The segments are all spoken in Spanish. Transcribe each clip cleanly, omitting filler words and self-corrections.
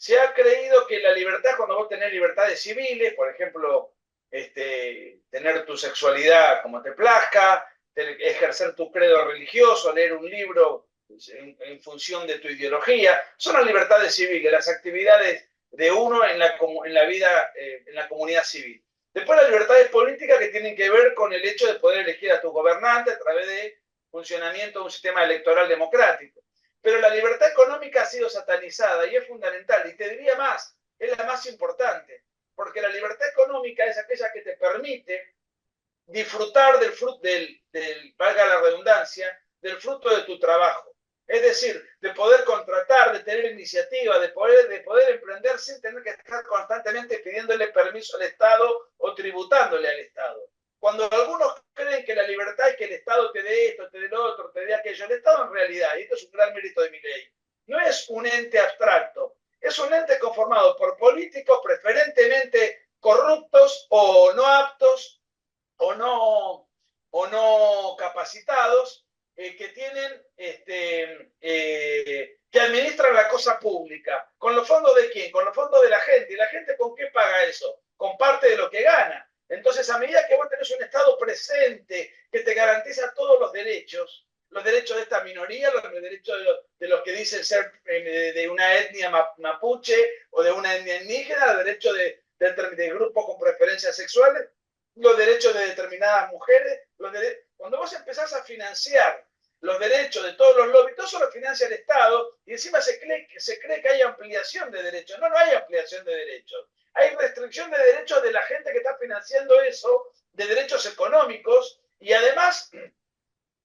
se ha creído que la libertad, cuando vos tenés libertades civiles, por ejemplo, tener tu sexualidad como te plazca, ejercer tu credo religioso, leer un libro en función de tu ideología, son las libertades civiles, las actividades de uno en la vida, en la comunidad civil. Después las libertades políticas que tienen que ver con el hecho de poder elegir a tus gobernantes a través de funcionamiento de un sistema electoral democrático. Pero la libertad económica ha sido satanizada y es fundamental, y te diría más, es la más importante, porque la libertad económica es aquella que te permite disfrutar valga la redundancia, del fruto de tu trabajo. Es decir, de poder contratar, de tener iniciativa, de poder emprender sin tener que estar constantemente pidiéndole permiso al Estado o tributándole al Estado. Cuando algunos creen que la libertad es que el Estado te dé esto, te dé lo otro, te dé aquello, el Estado en realidad, y esto es un gran mérito de Milei, no es un ente abstracto, es un ente conformado por políticos preferentemente corruptos o no aptos o no capacitados, que tienen, que administran la cosa pública. ¿Con los fondos de quién? Con los fondos de la gente. ¿Y la gente con qué paga eso? Con parte de lo que gana. Entonces, a medida que vos tenés un Estado presente que te garantiza todos los derechos de esta minoría, los derechos de los que dicen ser de una etnia mapuche o de una etnia indígena, los derechos de grupos con preferencias sexuales, los derechos de determinadas mujeres, cuando vos empezás a financiar los derechos de todos los lobbies, todo eso lo financia el Estado, y encima se cree que hay ampliación de derechos. No, no hay ampliación de derechos. Hay restricción de derechos de la gente que está financiando eso, de derechos económicos, y además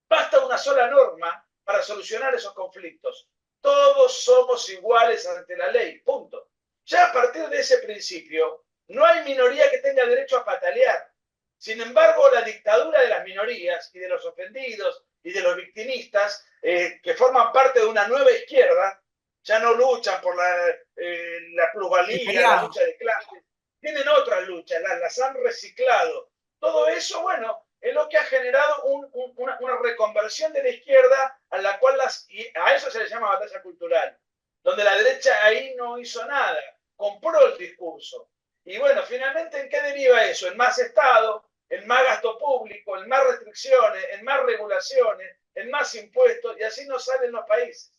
basta una sola norma para solucionar esos conflictos. Todos somos iguales ante la ley, punto. Ya a partir de ese principio, no hay minoría que tenga derecho a patalear. Sin embargo, la dictadura de las minorías y de los ofendidos y de los victimistas, que forman parte de una nueva izquierda, ya no luchan por la plusvalía, la lucha de clases, tienen otras luchas, las han reciclado. Todo eso, bueno, es lo que ha generado una reconversión de la izquierda a la cual a eso se le llama batalla cultural, donde la derecha ahí no hizo nada, compró el discurso. Y bueno, finalmente, ¿en qué deriva eso? En más Estado, en más gasto público, en más restricciones, en más regulaciones, en más impuestos, y así no salen los países.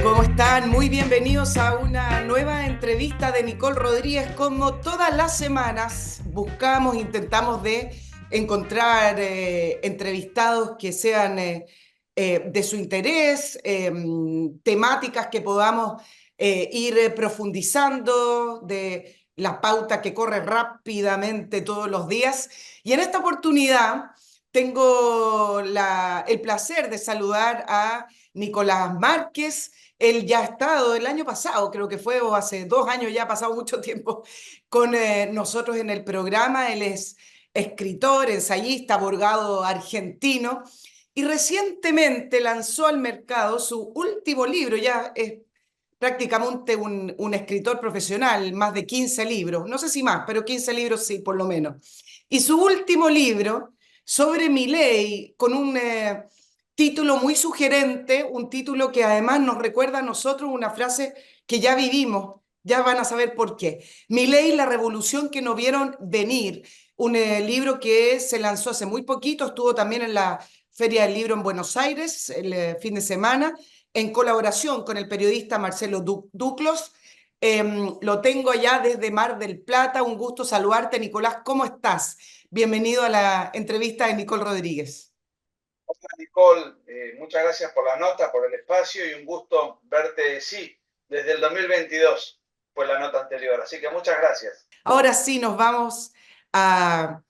¿Cómo están? Muy bienvenidos a una nueva entrevista de Nicole Rodríguez. Como todas las semanas, intentamos de encontrar entrevistados que sean de su interés, temáticas que podamos ir profundizando, de la pauta que corre rápidamente todos los días. Y en esta oportunidad tengo el placer de saludar a Nicolás Márquez. Él ya ha estado el año pasado, creo que fue, o hace 2 años, ya ha pasado mucho tiempo con nosotros en el programa. Él es escritor, ensayista, abogado argentino, y recientemente lanzó al mercado su último libro. Ya es prácticamente un escritor profesional, más de 15 libros, no sé si más, pero 15 libros sí, por lo menos. Y su último libro, sobre Milei, con un título muy sugerente, un título que además nos recuerda a nosotros una frase que ya vivimos, ya van a saber por qué. Milei, la revolución que no vieron venir, un libro que se lanzó hace muy poquito, estuvo también en la Feria del Libro en Buenos Aires el fin de semana, en colaboración con el periodista Marcelo Duclos. Lo tengo allá desde Mar del Plata. Un gusto saludarte, Nicolás. ¿Cómo estás? Bienvenido a la entrevista de Nicole Rodríguez. Hola, Nicole, muchas gracias por la nota, por el espacio, y un gusto verte, sí, desde el 2022 fue la nota anterior, así que muchas gracias. Ahora sí nos vamos a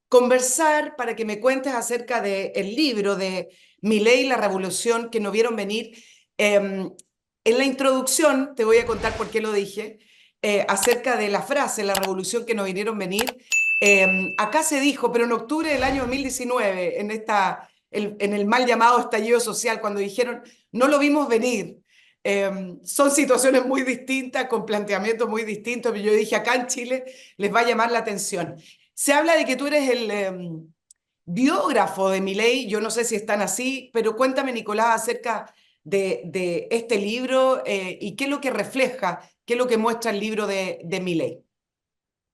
conversar para que me cuentes acerca del libro de Milei, la revolución que no vieron venir. En la introducción te voy a contar por qué lo dije, acerca de la frase, la revolución que no vinieron venir. Acá se dijo, pero en octubre del año 2019, en el mal llamado estallido social, cuando dijeron, no lo vimos venir. Son situaciones muy distintas, con planteamientos muy distintos, pero yo dije, acá en Chile les va a llamar la atención. Se habla de que tú eres el biógrafo de Milei, yo no sé si están así, pero cuéntame, Nicolás, acerca de este libro y qué es lo que refleja, qué es lo que muestra el libro de Milei.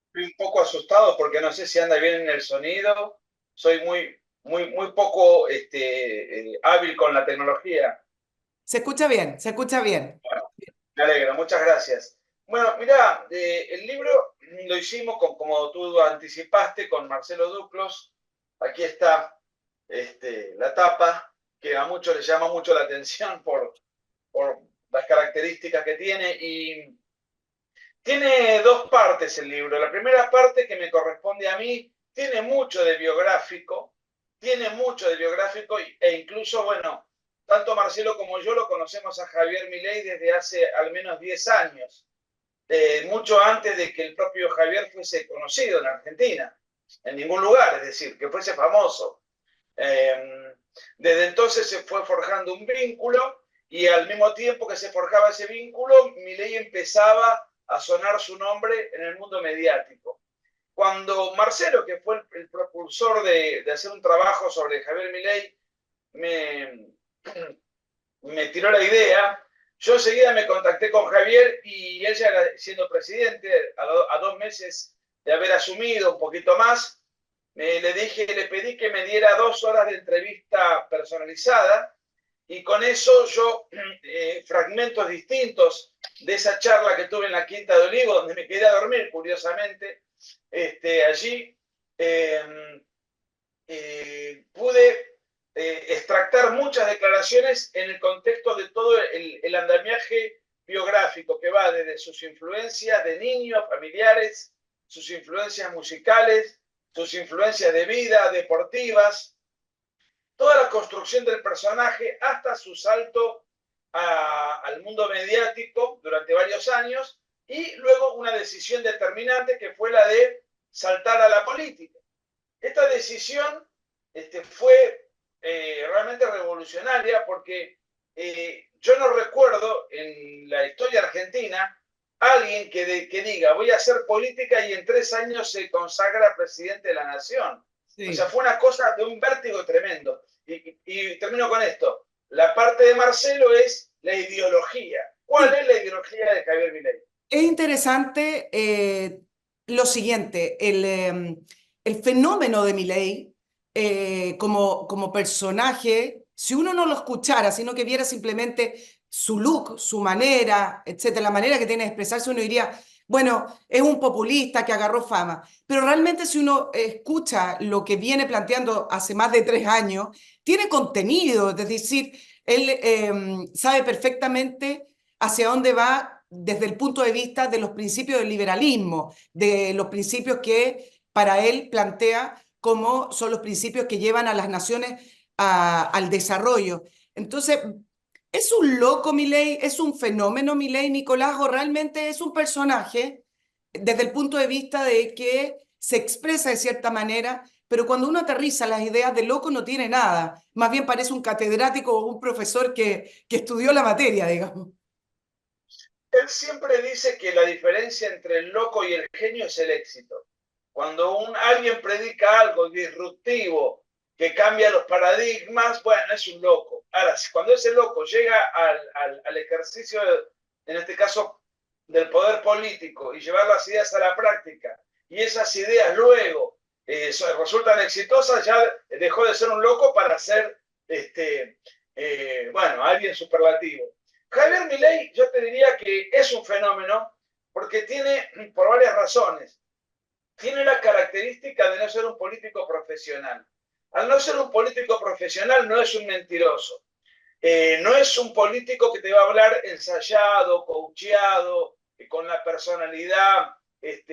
Estoy un poco asustado porque no sé si anda bien en el sonido. Soy muy poco hábil con la tecnología. Se escucha bien, se escucha bien. Bueno, me alegra, muchas gracias. Bueno, mira, el libro lo hicimos como tú anticipaste con Marcelo Duclos. Aquí está la tapa, que a muchos les llama mucho la atención por las características que tiene. Y tiene dos partes el libro. La primera parte, que me corresponde a mí, tiene mucho de biográfico, e incluso, bueno, tanto Marcelo como yo lo conocemos a Javier Milei desde hace al menos 10 años, mucho antes de que el propio Javier fuese conocido en Argentina, en ningún lugar, es decir, que fuese famoso. Desde entonces se fue forjando un vínculo y al mismo tiempo que se forjaba ese vínculo, Milei empezaba a sonar su nombre en el mundo mediático. Cuando Marcelo, que fue el propulsor de hacer un trabajo sobre Javier Milei, me tiró la idea, yo enseguida me contacté con Javier y él ya siendo presidente, a 2 meses de haber asumido, un poquito más, le pedí que me diera 2 horas de entrevista personalizada y con eso yo, fragmentos distintos de esa charla que tuve en la Quinta de Olivo, donde me quedé a dormir, curiosamente, allí pude extractar muchas declaraciones en el contexto de todo el andamiaje biográfico que va desde sus influencias de niños, familiares, sus influencias musicales, sus influencias de vida, deportivas, toda la construcción del personaje hasta su salto al mundo mediático durante varios años y luego una decisión determinante que fue la de saltar a la política. Esta decisión fue realmente revolucionaria porque yo no recuerdo en la historia argentina alguien que diga voy a hacer política y en 3 años se consagra presidente de la nación. Sí. O sea, fue una cosa de un vértigo tremendo. Y termino con esto. La parte de Marcelo es la ideología. ¿Cuál es la ideología de Javier Milei? Es interesante lo siguiente, el fenómeno de Milei como personaje, si uno no lo escuchara, sino que viera simplemente su look, su manera, etcétera, la manera que tiene de expresarse, uno diría, bueno, es un populista que agarró fama. Pero realmente si uno escucha lo que viene planteando hace más de 3 años, tiene contenido, es decir, él sabe perfectamente hacia dónde va desde el punto de vista de los principios del liberalismo, de los principios que para él plantea como son los principios que llevan a las naciones al desarrollo. Entonces, ¿es un loco Milei? ¿Es un fenómeno Milei, Nicolás? ¿O realmente es un personaje desde el punto de vista de que se expresa de cierta manera, pero cuando uno aterriza las ideas de loco no tiene nada? Más bien parece un catedrático o un profesor que estudió la materia, digamos. Él siempre dice que la diferencia entre el loco y el genio es el éxito. Cuando alguien predica algo disruptivo que cambia los paradigmas, bueno, es un loco. Ahora, cuando ese loco llega al ejercicio, en este caso, del poder político y llevar las ideas a la práctica, y esas ideas luego resultan exitosas, ya dejó de ser un loco para ser, bueno, alguien superlativo. Javier Milei, yo te diría que es un fenómeno porque tiene, por varias razones, tiene la característica de no ser un político profesional. Al no ser un político profesional, no es un mentiroso. No es un político que te va a hablar ensayado, coacheado, con la personalidad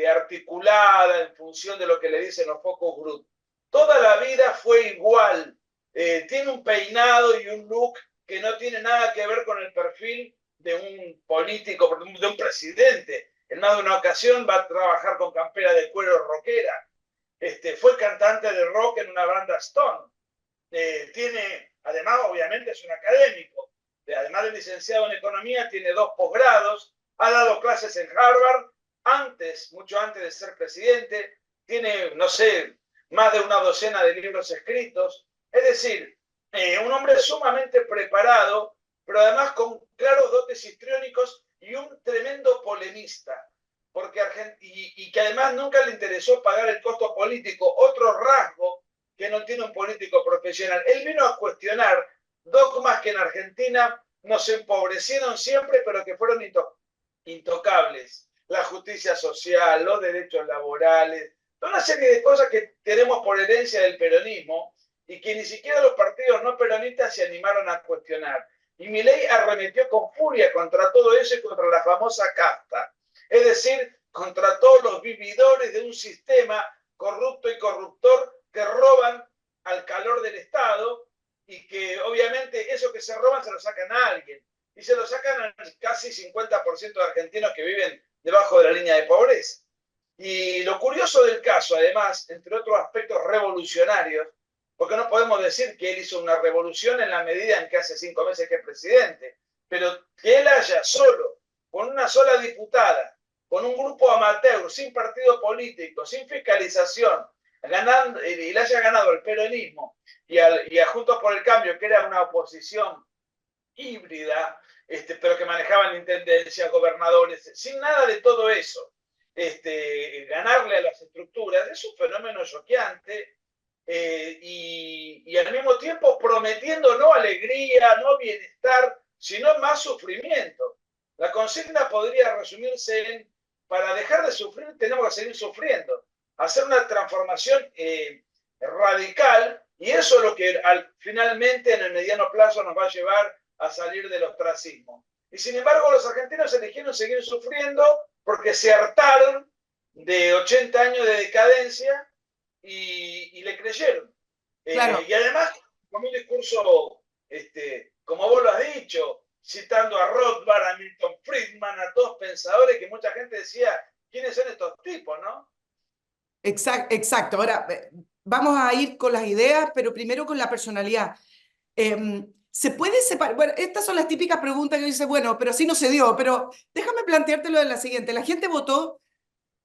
articulada en función de lo que le dicen los focus group. Toda la vida fue igual. Tiene un peinado y un look que no tiene nada que ver con el perfil de un político, de un presidente. En más de una ocasión va a trabajar con campera de cuero rockera. Fue cantante de rock en una banda Stone. Además, obviamente, es un académico. además de licenciado en economía, tiene 2 posgrados, ha dado clases en Harvard, mucho antes de ser presidente, tiene, no sé, más de una docena de libros escritos, es decir, un hombre sumamente preparado, pero además con claros dotes histriónicos y un tremendo polemista, porque y que además nunca le interesó pagar el costo político, otro rasgo que no tiene un político profesional. Él vino a cuestionar dogmas que en Argentina nos empobrecieron siempre, pero que fueron intocables. La justicia social, los derechos laborales, toda una serie de cosas que tenemos por herencia del peronismo y que ni siquiera los partidos no peronistas se animaron a cuestionar. Y Milei arremetió con furia contra todo eso y contra la famosa casta. Es decir, contra todos los vividores de un sistema corrupto y corruptor que roban al calor del Estado y que obviamente eso que se roban se lo sacan a alguien. Y se lo sacan a casi 50% de argentinos que viven debajo de la línea de pobreza. Y lo curioso del caso, además, entre otros aspectos revolucionarios, porque no podemos decir que él hizo una revolución en la medida en que hace 5 meses que es presidente, pero que él haya solo, con una sola diputada, con un grupo amateur, sin partido político, sin fiscalización, ganando, y le haya ganado el peronismo y a Juntos por el Cambio, que era una oposición híbrida, pero que manejaban intendencias, gobernadores, sin nada de todo eso. Ganarle a las estructuras es un fenómeno choqueante y al mismo tiempo prometiendo no alegría, no bienestar, sino más sufrimiento. La consigna podría resumirse en: para dejar de sufrir tenemos que seguir sufriendo, hacer una transformación radical, y eso es lo que finalmente en el mediano plazo nos va a llevar a salir del ostracismo. Y sin embargo los argentinos eligieron seguir sufriendo porque se hartaron de 80 años de decadencia y le creyeron. Claro. Y además, con un discurso, como vos lo has dicho, citando a Rothbard, a Milton Friedman, a todos pensadores que mucha gente decía, ¿quiénes son estos tipos, no? Exacto. Ahora, vamos a ir con las ideas, pero primero con la personalidad. ¿Se puede separar? Bueno, estas son las típicas preguntas que dice, bueno, pero así no se dio, pero déjame planteártelo de la siguiente. La gente votó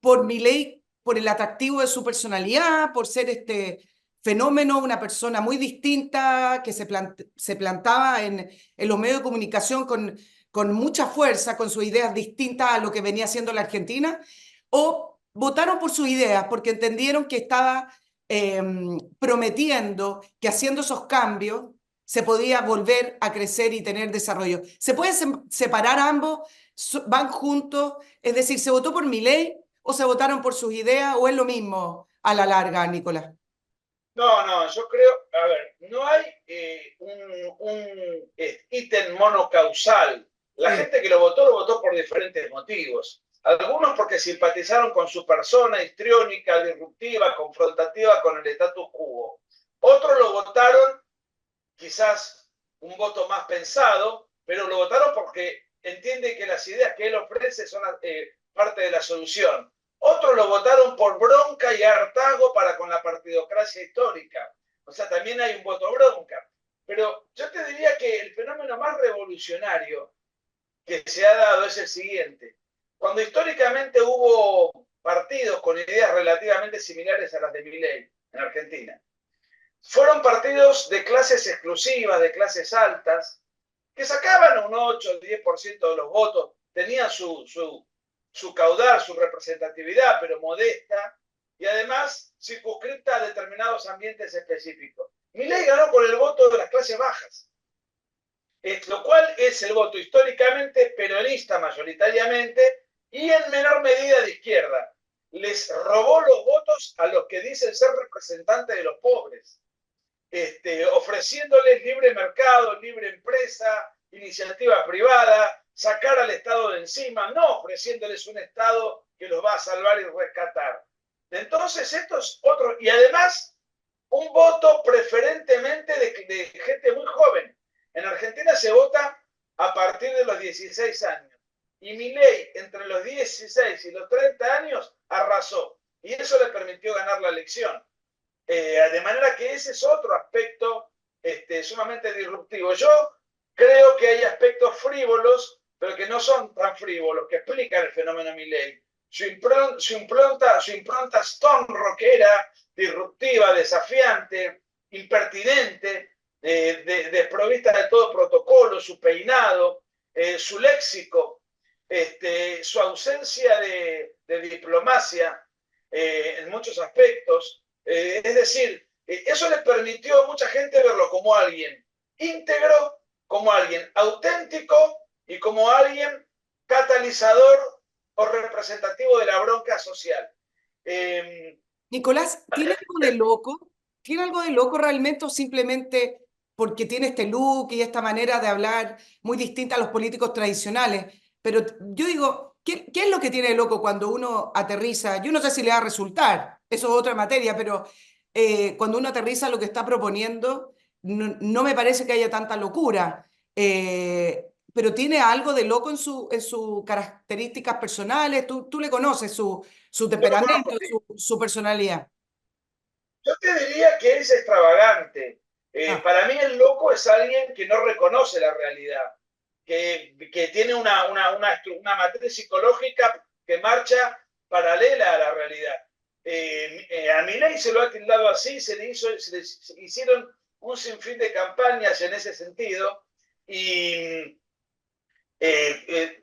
por Milei por el atractivo de su personalidad, por ser este fenómeno, una persona muy distinta que se plantaba en los medios de comunicación con mucha fuerza, con sus ideas distintas a lo que venía haciendo la Argentina, o votaron por sus ideas porque entendieron que estaba prometiendo que haciendo esos cambios se podía volver a crecer y tener desarrollo. ¿Se pueden separar ambos? ¿Van juntos? Es decir, ¿se votó por Milei o se votaron por sus ideas o es lo mismo a la larga, Nicolás? No, yo creo, a ver, no hay un ítem monocausal. La gente que lo votó por diferentes motivos. Algunos porque simpatizaron con su persona histriónica, disruptiva, confrontativa con el status quo. Otros lo votaron, quizás un voto más pensado, pero lo votaron porque entienden que las ideas que él ofrece son parte de la solución. Otros lo votaron por bronca y hartazgo para con la partidocracia histórica. O sea, también hay un voto bronca. Pero yo te diría que el fenómeno más revolucionario que se ha dado es el siguiente. Cuando históricamente hubo partidos con ideas relativamente similares a las de Milei en Argentina, fueron partidos de clases exclusivas, de clases altas, que sacaban un 8 o 10% de los votos, tenían su caudal, su representatividad, pero modesta, y además circunscripta a determinados ambientes específicos. Milei ganó con el voto de las clases bajas, lo cual es el voto históricamente peronista mayoritariamente y en menor medida de izquierda. Les robó los votos a los que dicen ser representantes de los pobres, ofreciéndoles libre mercado, libre empresa, iniciativa privada, sacar al Estado de encima, no ofreciéndoles un Estado que los va a salvar y rescatar. Entonces, estos otros, y además, un voto preferentemente de gente muy joven. En Argentina se vota a partir de los 16 años. Y Milei, entre los 16 y los 30 años, arrasó. Y eso le permitió ganar la elección. De manera que ese es otro aspecto sumamente disruptivo. Yo creo que hay aspectos frívolos, pero que no son tan frívolos, que explican el fenómeno Milei. Su impronta stone rockera, disruptiva, desafiante, impertinente, desprovista de todo protocolo, su peinado, su léxico, su ausencia de diplomacia en muchos aspectos. Es decir, eso le permitió a mucha gente verlo como alguien íntegro, como alguien auténtico y como alguien catalizador o representativo de la bronca social. Nicolás, ¿tiene algo de loco? ¿Tiene algo de loco realmente o simplemente porque tiene este look y esta manera de hablar muy distinta a los políticos tradicionales? Pero yo digo, ¿qué es lo que tiene de loco cuando uno aterriza? Yo no sé si le va a resultar, eso es otra materia, pero cuando uno aterriza lo que está proponiendo, no me parece que haya tanta locura. Pero tiene algo de loco en sus características personales. Tú le conoces su Yo lo conozco. temperamento, su personalidad. Yo te diría que es extravagante. Ah, Para mí el loco es alguien que no reconoce la realidad, que tiene una matriz psicológica que marcha paralela a la realidad. A Milei se lo ha tildado así, se le hicieron un sinfín de campañas en ese sentido. Y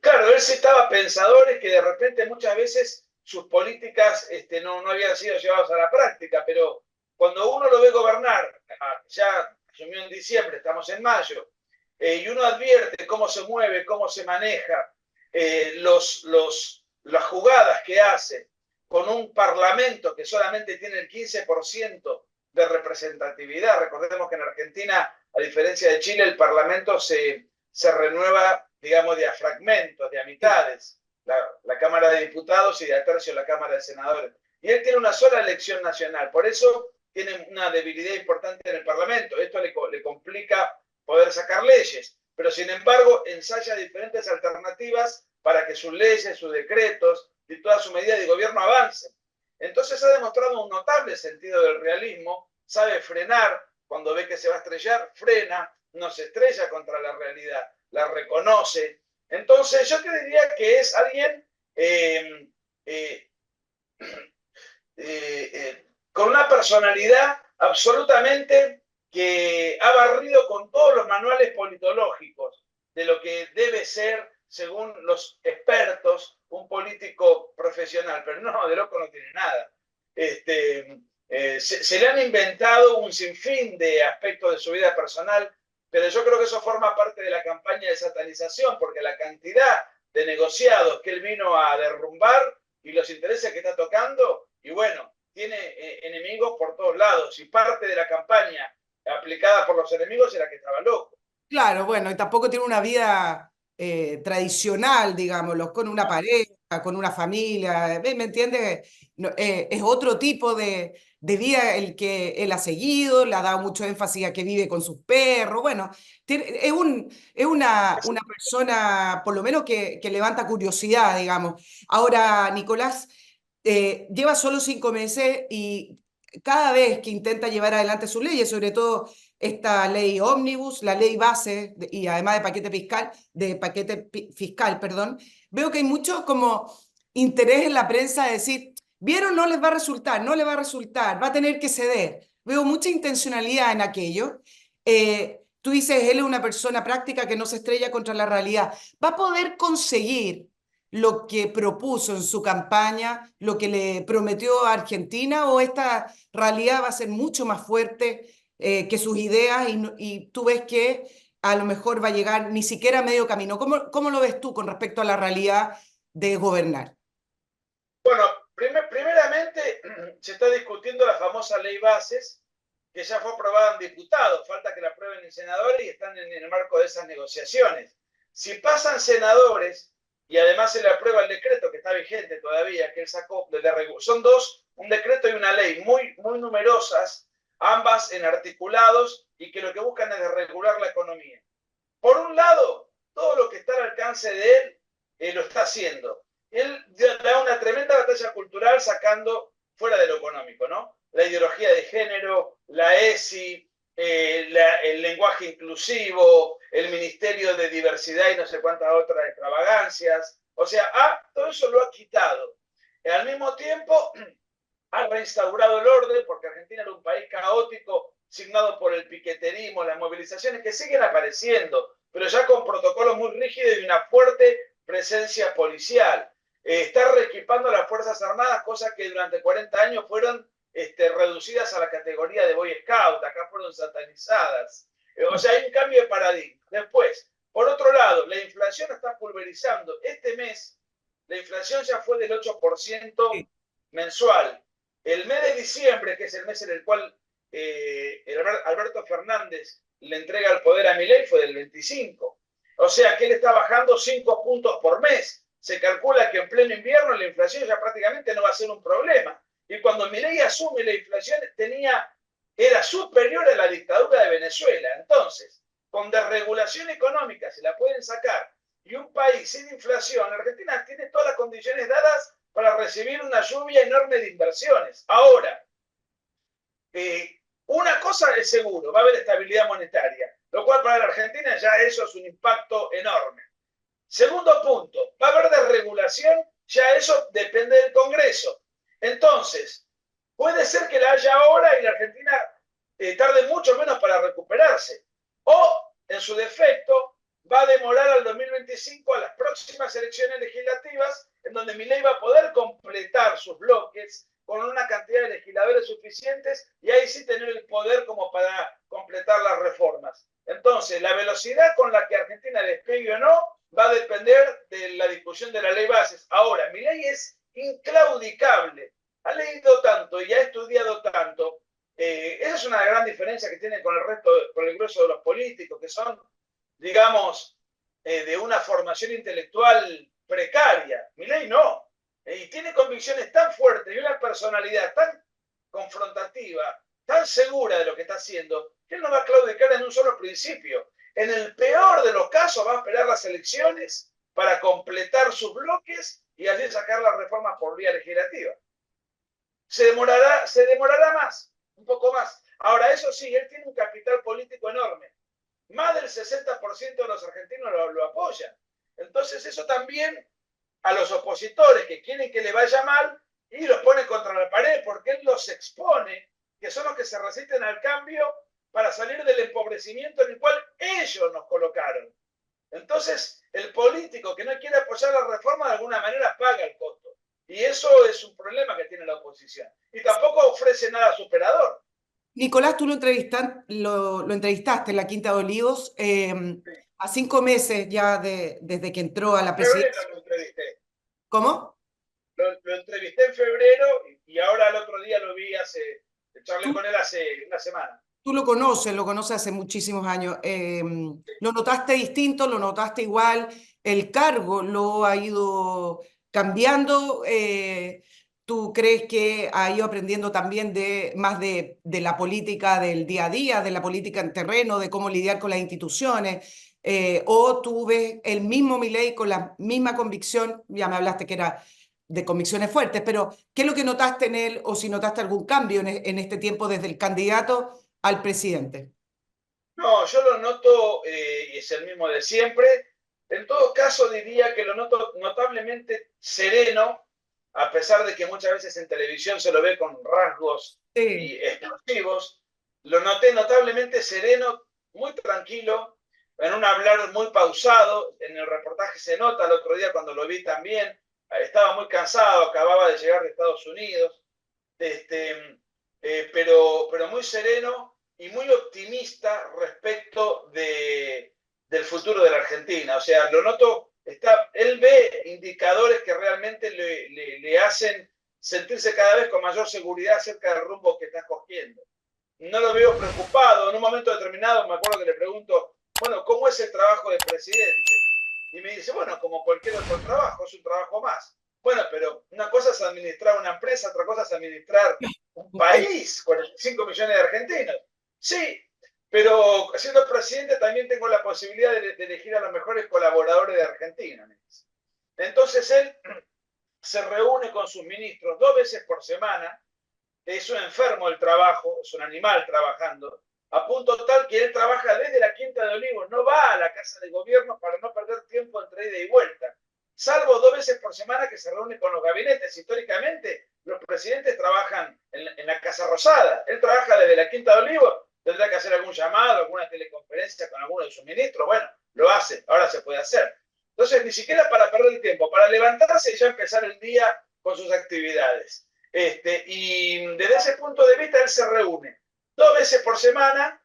claro, él citaba pensadores que de repente muchas veces sus políticas no habían sido llevadas a la práctica, pero cuando uno lo ve gobernar, ya asumió en diciembre, estamos en mayo, y uno advierte cómo se mueve, cómo se maneja, las jugadas que hace con un parlamento que solamente tiene el 15% de representatividad. Recordemos que en Argentina, a diferencia de Chile, el parlamento se renueva, digamos, de a fragmentos, de a mitades, la Cámara de Diputados y de a tercio la Cámara de Senadores. Y él tiene una sola elección nacional, por eso tiene una debilidad importante en el Parlamento. Esto le complica poder sacar leyes, pero sin embargo ensaya diferentes alternativas para que sus leyes, sus decretos y toda su medida de gobierno avancen. Entonces ha demostrado un notable sentido del realismo, sabe frenar, cuando ve que se va a estrellar, frena, no se estrella contra la realidad, la reconoce. Entonces yo te diría que es alguien con una personalidad absolutamente que ha barrido con todos los manuales politológicos de lo que debe ser, según los expertos, un político profesional. Pero no, de loco no tiene nada. Se le han inventado un sinfín de aspectos de su vida personal, pero yo creo que eso forma parte de la campaña de satanización, porque la cantidad de negociados que él vino a derrumbar y los intereses que está tocando, y bueno, tiene enemigos por todos lados, y parte de la campaña aplicada por los enemigos era que estaba loco. claro, bueno, y tampoco tiene una vida tradicional, digámoslo, con una pareja, con una familia, ¿me entiendes? No, es otro tipo de vida el que él ha seguido, le ha dado mucho énfasis a que vive con sus perros, bueno, es una persona por lo menos que levanta curiosidad, digamos. Ahora, Nicolás, lleva solo 5 meses y cada vez que intenta llevar adelante sus leyes, sobre todo esta ley ómnibus, la ley base y además de paquete fiscal, perdón, veo que hay mucho como interés en la prensa de decir, ¿vieron? No les va a resultar, no les va a resultar, va a tener que ceder. Veo mucha intencionalidad en aquello. Tú dices, él es una persona práctica que no se estrella contra la realidad. ¿Va a poder conseguir lo que propuso en su campaña, lo que le prometió a Argentina, o esta realidad va a ser mucho más fuerte que sus ideas y tú ves que a lo mejor va a llegar ni siquiera a medio camino? ¿Cómo lo ves tú con respecto a la realidad de gobernar? Bueno, primeramente se está discutiendo la famosa ley bases, que ya fue aprobada en diputados, falta que la aprueben en senadores y están en el marco de esas negociaciones. Si pasan senadores y además se le aprueba el decreto que está vigente todavía, que él sacó, son dos, un decreto y una ley muy, muy numerosas, ambas en articulados y que lo que buscan es regular la economía. Por un lado, todo lo que está al alcance de él lo está haciendo. Él da una tremenda batalla cultural sacando fuera de lo económico, ¿no? La ideología de género, la ESI, el lenguaje inclusivo, el Ministerio de Diversidad y no sé cuántas otras extravagancias. O sea, todo eso lo ha quitado. Al mismo tiempo, ha reinstaurado el orden, porque Argentina era un país caótico, signado por el piqueterismo, las movilizaciones que siguen apareciendo, pero ya con protocolos muy rígidos y una fuerte presencia policial. Está reequipando a las Fuerzas Armadas, cosas que durante 40 años fueron reducidas a la categoría de Boy Scout, acá fueron satanizadas. O sea, hay un cambio de paradigma. Después, por otro lado, la inflación está pulverizando. Este mes, la inflación ya fue del 8% mensual. El mes de diciembre, que es el mes en el cual Alberto Fernández le entrega el poder a Milei, fue del 25. O sea que él está bajando 5 puntos por mes. Se calcula que en pleno invierno la inflación ya prácticamente no va a ser un problema. Y cuando Milei asume, la inflación era superior a la dictadura de Venezuela. Entonces, con desregulación económica se la pueden sacar y un país sin inflación, Argentina tiene todas las condiciones dadas para recibir una lluvia enorme de inversiones. Ahora, una cosa es seguro, va a haber estabilidad monetaria, lo cual para la Argentina ya eso es un impacto enorme. Segundo punto, va a haber desregulación, ya eso depende del Congreso. Entonces, puede ser que la haya ahora y la Argentina tarde mucho menos para recuperarse. O, en su defecto, va a demorar al 2025 a las próximas elecciones legislativas, en donde Milei va a poder completar sus bloques con una cantidad de legisladores suficientes y ahí sí tener el poder como para completar las reformas. Entonces, la velocidad con la que Argentina despegue o no va a depender de la discusión de la ley bases. Ahora, Milei es inclaudicable, ha leído tanto y ha estudiado tanto. Esa es una gran diferencia que tiene con el resto, con el grueso de los políticos, que son, digamos, de una formación intelectual precaria. Milei no. Y tiene convicciones tan fuertes y una personalidad tan confrontativa, tan segura de lo que está haciendo, que él no va a claudicar en un solo principio. En el peor de los casos va a esperar las elecciones para completar sus bloques y así sacar las reformas por vía legislativa. Se demorará más, un poco más. Ahora, eso sí, él tiene un capital político enorme. Más del 60% de los argentinos lo apoyan. Entonces, eso también a los opositores que quieren que le vaya mal y los pone contra la pared porque él los expone, que son los que se resisten al cambio para salir del empobrecimiento en el cual ellos nos colocaron. Entonces, el político que no quiere apoyar la reforma de alguna manera paga el costo. Y eso es un problema que tiene la oposición. Y tampoco ofrece nada superador. Nicolás, tú lo entrevistaste en la Quinta de Olivos a 5 meses ya desde que entró a la En febrero presidencia. lo entrevisté. ¿Cómo? Lo entrevisté en febrero y ahora el otro día lo vi charlé Tú, con él hace una semana. tú lo conoces hace muchísimos años. ¿Lo notaste distinto? ¿Lo notaste igual? ¿El cargo lo ha ido cambiando? ¿Tú crees que ha ido aprendiendo también más de la política del día a día, de la política en terreno, de cómo lidiar con las instituciones? ¿O tú ves el mismo Milei con la misma convicción? Ya me hablaste que era de convicciones fuertes, pero ¿qué es lo que notaste en él o si notaste algún cambio en este tiempo desde el candidato al presidente? No, yo lo noto y es el mismo de siempre. En todo caso, diría que lo noto notablemente sereno, a pesar de que muchas veces en televisión se lo ve con rasgos Sí. y explosivos. Lo noté notablemente sereno, muy tranquilo, en un hablar muy pausado. En el reportaje se nota, el otro día cuando lo vi también, estaba muy cansado, acababa de llegar de Estados Unidos, pero muy sereno y muy optimista respecto del futuro de la Argentina. O sea, lo noto, él ve indicadores que realmente le hacen sentirse cada vez con mayor seguridad acerca del rumbo que está escogiendo. No lo veo preocupado. En un momento determinado me acuerdo que le pregunto, bueno, ¿cómo es el trabajo de presidente? Y me dice, bueno, como cualquier otro trabajo, es un trabajo más. Bueno, pero una cosa es administrar una empresa, otra cosa es administrar un país, 45 millones de argentinos. Sí, pero siendo presidente también tengo la posibilidad de elegir a los mejores colaboradores de Argentina. Entonces él se reúne con sus ministros 2 veces por semana. Es un enfermo el trabajo, es un animal trabajando. a punto tal que él trabaja desde la Quinta de Olivos, no va a la Casa de Gobierno para no perder tiempo entre ida y vuelta, salvo 2 veces por semana que se reúne con los gabinetes. Históricamente, los presidentes trabajan en la Casa Rosada, él trabaja desde la Quinta de Olivos, tendrá que hacer algún llamado, alguna teleconferencia con alguno de sus ministros, bueno, lo hace, ahora se puede hacer. Entonces, ni siquiera para perder el tiempo, para levantarse y ya empezar el día con sus actividades. Y desde ese punto de vista, él se reúne 2 veces por semana,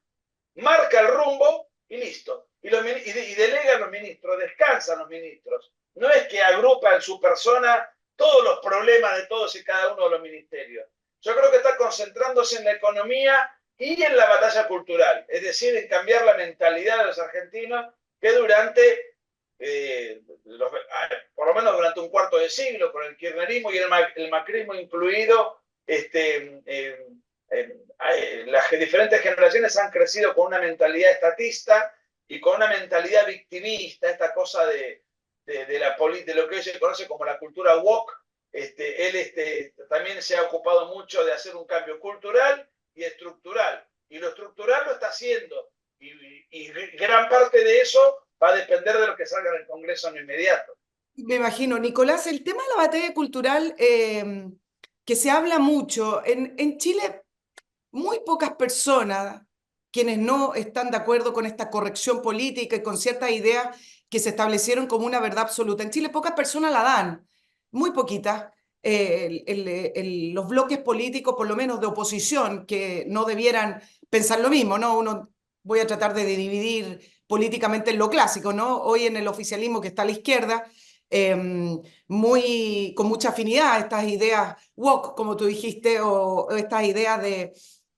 marca el rumbo y listo. Y delegan los ministros, descansan los ministros. No es que agrupa en su persona todos los problemas de todos y cada uno de los ministerios. Yo creo que está concentrándose en la economía y en la batalla cultural, es decir, en cambiar la mentalidad de los argentinos que durante, por lo menos durante un cuarto de siglo, con el kirchnerismo y el macrismo incluido, las diferentes generaciones han crecido con una mentalidad estatista y con una mentalidad victimista, esta cosa de lo que hoy se conoce como la cultura woke. Él también se ha ocupado mucho de hacer un cambio cultural y estructural, y lo estructural lo está haciendo, y gran parte de eso va a depender de lo que salga en el Congreso en lo inmediato. Me imagino, Nicolás, el tema de la batalla cultural, que se habla mucho, en Chile muy pocas personas, quienes no están de acuerdo con esta corrección política y con ciertas ideas que se establecieron como una verdad absoluta. En Chile pocas personas la dan, muy poquitas. Los bloques políticos, por lo menos de oposición, que no debieran pensar lo mismo, ¿no? Voy a tratar de dividir políticamente en lo clásico, ¿no? Hoy en el oficialismo que está a la izquierda, con mucha afinidad a estas ideas woke, como tú dijiste, o estas ideas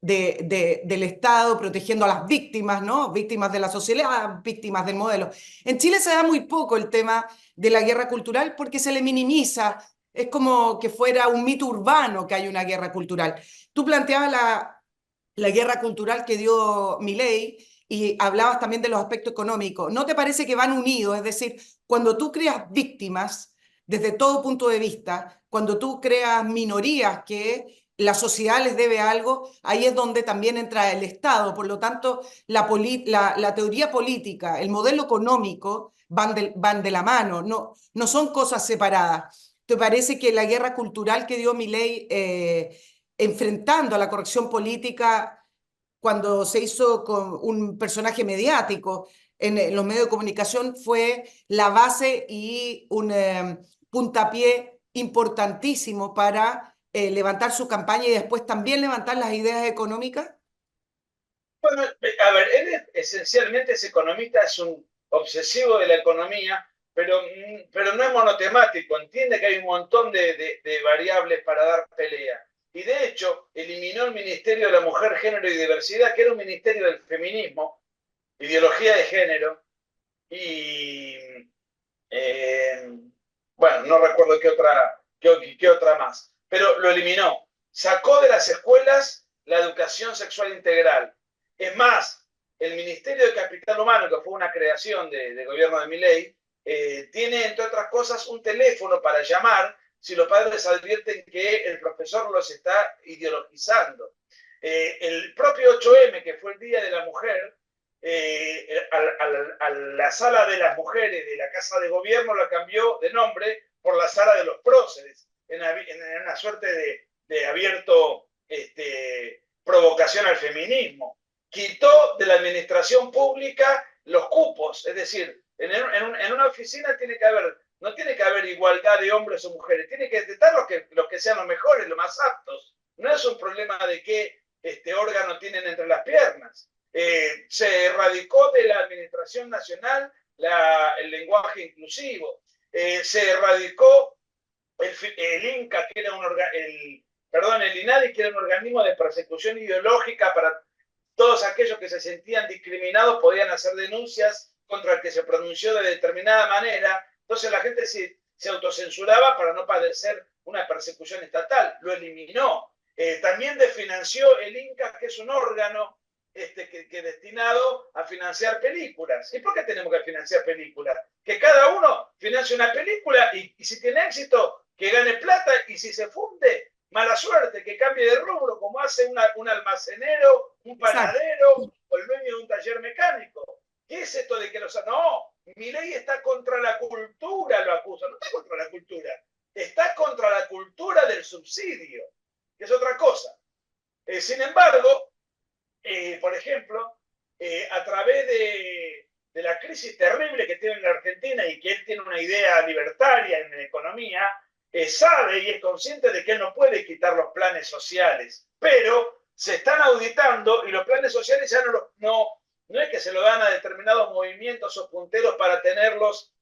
del Estado protegiendo a las víctimas, ¿no? Víctimas de la sociedad, víctimas del modelo. En Chile se da muy poco el tema de la guerra cultural porque se le minimiza, es como que fuera un mito urbano que hay una guerra cultural. Tú planteabas la guerra cultural que dio Milei y hablabas también de los aspectos económicos. ¿No te parece que van unidos? Es decir, cuando tú creas víctimas desde todo punto de vista, cuando tú creas minorías que la sociedad les debe algo, ahí es donde también entra el Estado. Por lo tanto, la teoría política, el modelo económico van de la mano, no son cosas separadas. ¿Te parece que la guerra cultural que dio Milei enfrentando a la corrección política cuando se hizo con un personaje mediático en los medios de comunicación fue la base y un puntapié importantísimo para levantar su campaña y después también levantar las ideas económicas? Bueno, a ver, él esencialmente es economista, es un obsesivo de la economía, pero no es monotemático, entiende que hay un montón de variables para dar pelea. Y de hecho, eliminó el Ministerio de la Mujer, Género y Diversidad, que era un ministerio del feminismo, ideología de género, y bueno, no recuerdo qué otra más, pero lo eliminó. Sacó de las escuelas la educación sexual integral. Es más, el Ministerio de Capital Humano, que fue una creación del gobierno de Milei, tiene, entre otras cosas, un teléfono para llamar si los padres advierten que el profesor los está ideologizando. El propio 8M, que fue el Día de la Mujer, a la sala de las mujeres de la Casa de Gobierno la cambió de nombre por la sala de los próceres, en una suerte de abierto provocación al feminismo. Quitó de la administración pública los cupos, es decir, en una oficina no tiene que haber igualdad de hombres o mujeres, tiene que estar los que sean los mejores, los más aptos. No es un problema de qué órgano tienen entre las piernas. Se erradicó de la administración nacional el lenguaje inclusivo. Se erradicó el INCA, que era el INADI, que era un organismo de persecución ideológica para todos aquellos que se sentían discriminados, podían hacer denuncias contra el que se pronunció de determinada manera. Entonces la gente se autocensuraba para no padecer una persecución estatal. Lo eliminó. También desfinanció el INCA, que es un órgano que destinado a financiar películas. ¿Y por qué tenemos que financiar películas? Que cada uno financie una película y si tiene éxito, que gane plata, y si se funde, mala suerte, que cambie de rubro, como hace un almacenero, un panadero, o el dueño de un taller mecánico. ¿Qué es esto de que los... No, Milei está contra la cultura, lo acusa. No está contra la cultura, está contra la cultura del subsidio, que es otra cosa. Sin embargo, por ejemplo, a través de la crisis terrible que tiene la Argentina y que él tiene una idea libertaria en la economía, sabe y es consciente de que él no puede quitar los planes sociales, pero se están auditando y los planes sociales ya no es que se lo dan a determinados movimientos o punteros para tenerlos,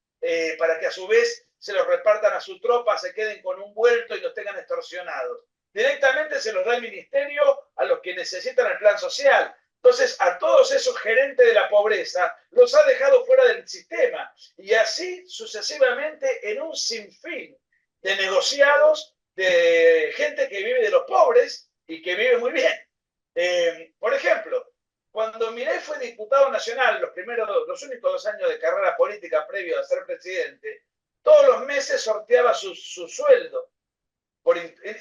para que a su vez se los repartan a su tropa, se queden con un vuelto y los tengan extorsionados. Directamente se los da el ministerio a los que necesitan el plan social. Entonces, a todos esos gerentes de la pobreza los ha dejado fuera del sistema. Y así sucesivamente en un sinfín de negociados de gente que vive de los pobres y que vive muy bien. Por ejemplo, cuando Milei fue diputado nacional, los únicos 2 años de carrera política previo a ser presidente, todos los meses sorteaba su sueldo.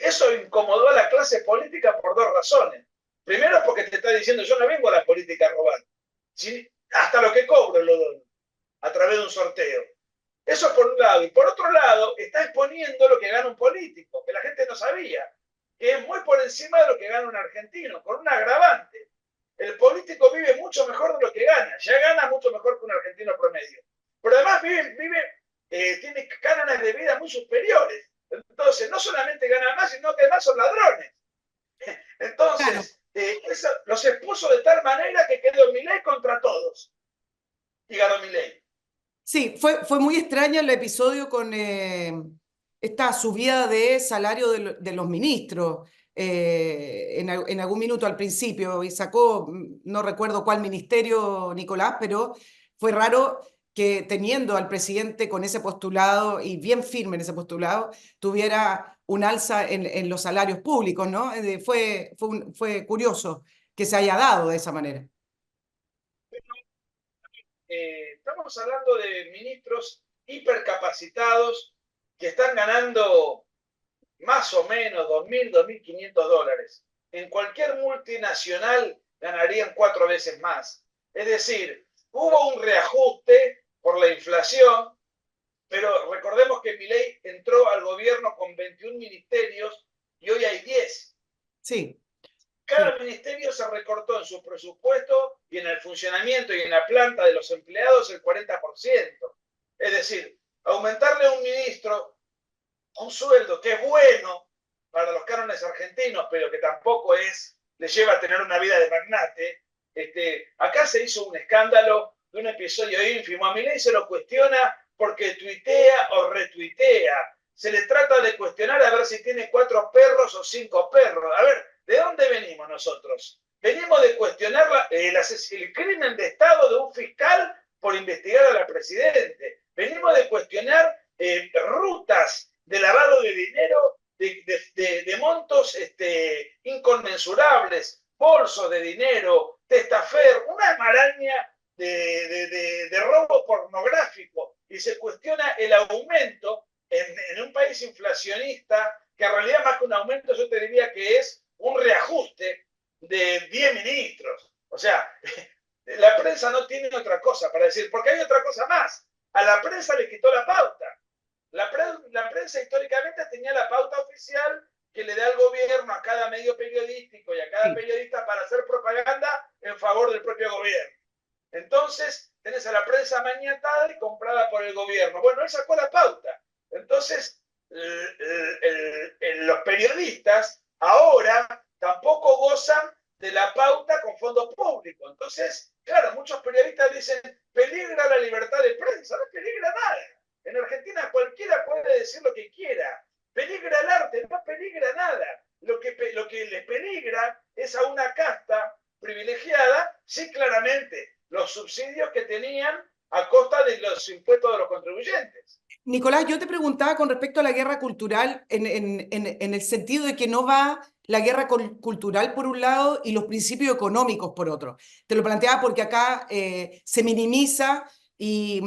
Eso incomodó a la clase política por 2 razones. Primero, porque te está diciendo, yo no vengo a la política a robar. ¿Sí? Hasta lo que cobro lo doy, a través de un sorteo. Eso por un lado. Y por otro lado, está exponiendo lo que gana un político, que la gente no sabía, que es muy por encima de lo que gana un argentino, con un agravante. El político vive mucho mejor de lo que gana. Ya gana mucho mejor que un argentino promedio. Pero además tiene cánones de vida muy superiores. Entonces, no solamente ganan más, sino que además son ladrones. Entonces, eso los expuso de tal manera que quedó Milei contra todos. Y ganó Milei. Sí, fue muy extraño el episodio con esta subida de salario de los ministros en algún minuto al principio, y sacó, no recuerdo cuál ministerio, Nicolás, pero fue raro que teniendo al presidente con ese postulado y bien firme en ese postulado, tuviera un alza en los salarios públicos, ¿no? Fue curioso que se haya dado de esa manera. Estamos hablando de ministros hipercapacitados que están ganando más o menos $2.000, $2.500. En cualquier multinacional ganarían 4 veces más. Es decir, hubo un reajuste por la inflación, pero recordemos que Milei entró al gobierno con 21 ministerios y hoy hay 10. Sí. Cada ministerio se recortó en su presupuesto y en el funcionamiento y en la planta de los empleados el 40%. Es decir, aumentarle a un ministro un sueldo que es bueno para los cánones argentinos, pero que tampoco le lleva a tener una vida de magnate. Acá se hizo un escándalo de un episodio ínfimo. A Milei se lo cuestiona porque tuitea o retuitea. Se le trata de cuestionar a ver si tiene 4 perros o 5 perros. A ver, ¿de dónde venimos nosotros? Venimos de cuestionar el crimen de Estado de un fiscal por investigar a la presidente. Venimos de cuestionar rutas de lavado de dinero de montos inconmensurables, bolsos de dinero, testafer, una maraña de robo pornográfico. Y se cuestiona el aumento en un país inflacionista, que en realidad más que un aumento yo te diría que es un reajuste de 10 ministros. O sea, la prensa no tiene otra cosa para decir, porque hay otra cosa más. A la prensa le quitó la pauta. La prensa históricamente tenía la pauta oficial que le da el gobierno a cada medio periodístico y a cada periodista para hacer propaganda en favor del propio gobierno. Entonces, tenés a la prensa maniatada y comprada por el gobierno. Bueno, él sacó la pauta. Entonces, los periodistas ahora tampoco gozan de la pauta con fondos públicos. Entonces, claro, muchos periodistas dicen, peligra la libertad de prensa. No peligra nada. En Argentina cualquiera puede decir lo que quiera. Peligra el arte, no peligra nada. Lo que les peligra es a una casta privilegiada, sí, claramente, los subsidios que tenían a costa de los impuestos de los contribuyentes. Nicolás, yo te preguntaba con respecto a la guerra cultural en el sentido de que no va la guerra cultural por un lado y los principios económicos por otro. Te lo planteaba porque acá se minimiza y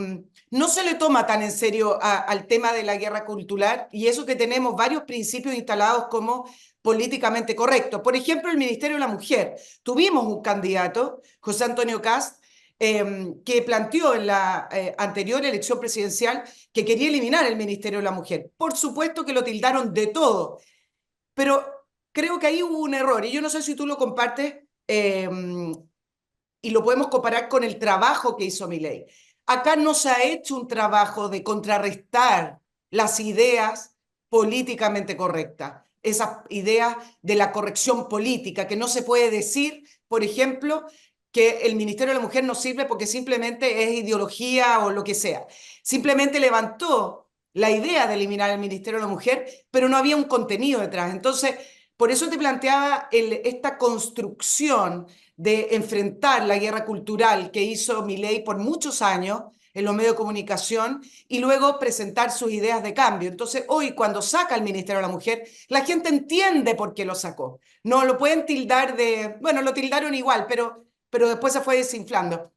no se le toma tan en serio al tema de la guerra cultural, y eso que tenemos varios principios instalados como políticamente correcto. Por ejemplo, el Ministerio de la Mujer. Tuvimos un candidato, José Antonio Kast, que planteó en la anterior elección presidencial que quería eliminar el Ministerio de la Mujer. Por supuesto que lo tildaron de todo, pero creo que ahí hubo un error, y yo no sé si tú lo compartes, y lo podemos comparar con el trabajo que hizo Milei. Acá no se ha hecho un trabajo de contrarrestar las ideas políticamente correctas, esas ideas de la corrección política, que no se puede decir, por ejemplo, que el Ministerio de la Mujer no sirve porque simplemente es ideología o lo que sea. Simplemente levantó la idea de eliminar el Ministerio de la Mujer, pero no había un contenido detrás. Entonces, por eso te planteaba esta construcción de enfrentar la guerra cultural que hizo Milei por muchos años en los medios de comunicación y luego presentar sus ideas de cambio. Entonces, hoy cuando saca el Ministerio de la Mujer, la gente entiende por qué lo sacó. No lo pueden tildar de, bueno, lo tildaron igual, pero después se fue desinflando.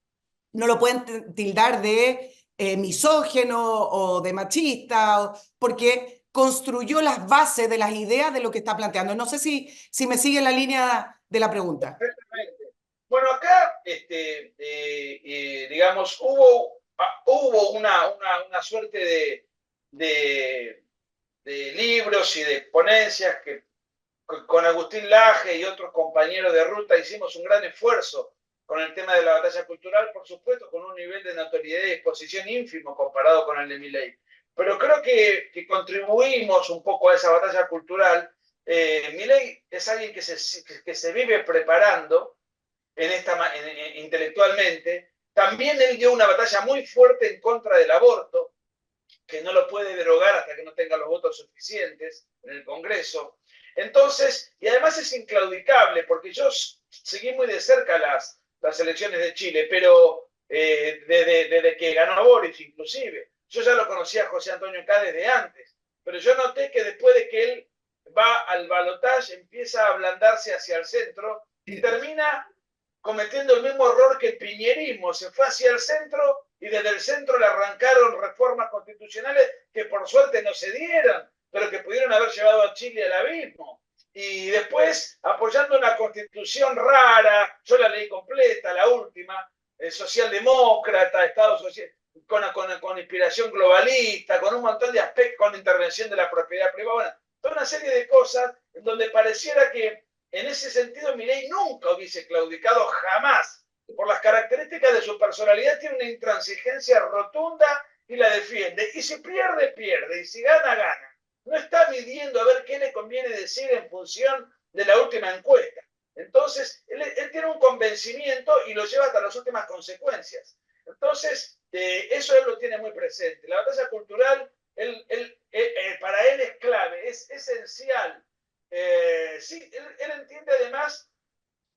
No lo pueden tildar de misógeno o de machista, porque construyó las bases de las ideas de lo que está planteando. No sé si me sigue la línea de la pregunta. Perfectamente. Bueno, acá, digamos, hubo una suerte de libros y de ponencias que con Agustín Laje y otros compañeros de ruta hicimos un gran esfuerzo con el tema de la batalla cultural, por supuesto, con un nivel de notoriedad y exposición ínfimo comparado con el de Milei. Pero creo que contribuimos un poco a esa batalla cultural. Milei es alguien que se vive preparando intelectualmente. También él dio una batalla muy fuerte en contra del aborto, que no lo puede derogar hasta que no tenga los votos suficientes en el Congreso. Entonces, y además es inclaudicable, porque yo seguí muy de cerca las elecciones de Chile, pero desde que ganó Boris inclusive. Yo ya lo conocía a José Antonio K desde antes, pero yo noté que después de que él va al balotaje, empieza a ablandarse hacia el centro y termina cometiendo el mismo error que el piñerismo. Se fue hacia el centro y desde el centro le arrancaron reformas constitucionales que por suerte no se dieron, pero que pudieron haber llevado a Chile al abismo. Y después, apoyando una constitución rara, yo la leí completa, la última, socialdemócrata, Estado social, con inspiración globalista, con un montón de aspectos, con intervención de la propiedad privada, bueno, toda una serie de cosas en donde pareciera que en ese sentido Milei nunca hubiese claudicado jamás. Por las características de su personalidad tiene una intransigencia rotunda y la defiende. Y si pierde, pierde. Y si gana, gana. No está midiendo a ver qué le conviene decir en función de la última encuesta. Entonces, él tiene un convencimiento y lo lleva hasta las últimas consecuencias. Entonces, eso él lo tiene muy presente. La batalla cultural, para él es clave, es esencial. Sí, él entiende además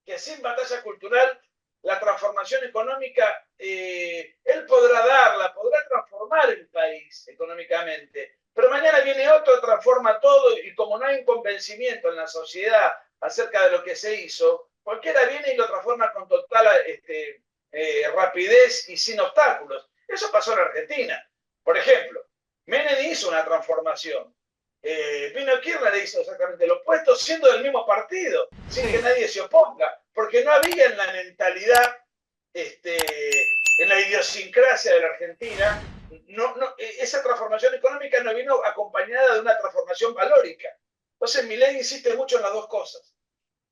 que sin batalla cultural la transformación económica, él podrá darla, podrá transformar el país económicamente, pero mañana viene otro, transforma todo y como no hay un convencimiento en la sociedad acerca de lo que se hizo, cualquiera viene y lo transforma con total rapidez y sin obstáculos. Eso pasó en Argentina. Por ejemplo, Menem hizo una transformación. Vino Kirchner e hizo exactamente lo opuesto, siendo del mismo partido, sin que nadie se oponga, porque no había en la mentalidad, en la idiosincrasia de la Argentina, esa transformación económica no vino acompañada de una transformación valórica. Entonces Milei insiste mucho en las dos cosas.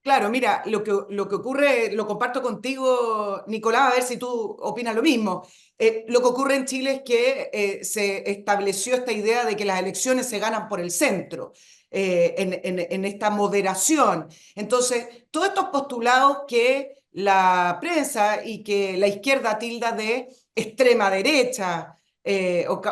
Claro, mira, lo que ocurre, lo comparto contigo, Nicolás, a ver si tú opinas lo mismo. Lo que ocurre en Chile es que se estableció esta idea de que las elecciones se ganan por el centro, en esta moderación. Entonces, todos estos postulados que la prensa y que la izquierda tilda de extrema derecha,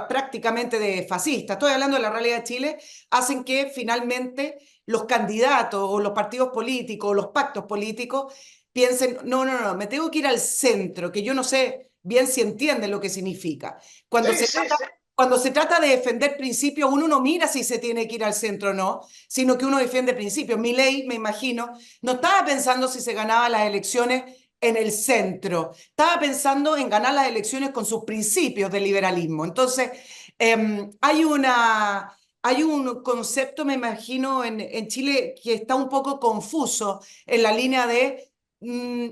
prácticamente de fascista, estoy hablando de la realidad de Chile, hacen que finalmente los candidatos o los partidos políticos o los pactos políticos piensen, no, me tengo que ir al centro, que yo no sé bien si entienden lo que significa. Cuando, Sí, se sí, trata, sí. cuando se trata de defender principios, uno no mira si se tiene que ir al centro o no, sino que uno defiende principios. Milei, me imagino, no estaba pensando si se ganaba las elecciones en el centro, estaba pensando en ganar las elecciones con sus principios de liberalismo. Entonces, hay una hay un concepto, me imagino, en Chile que está un poco confuso en la línea de mm,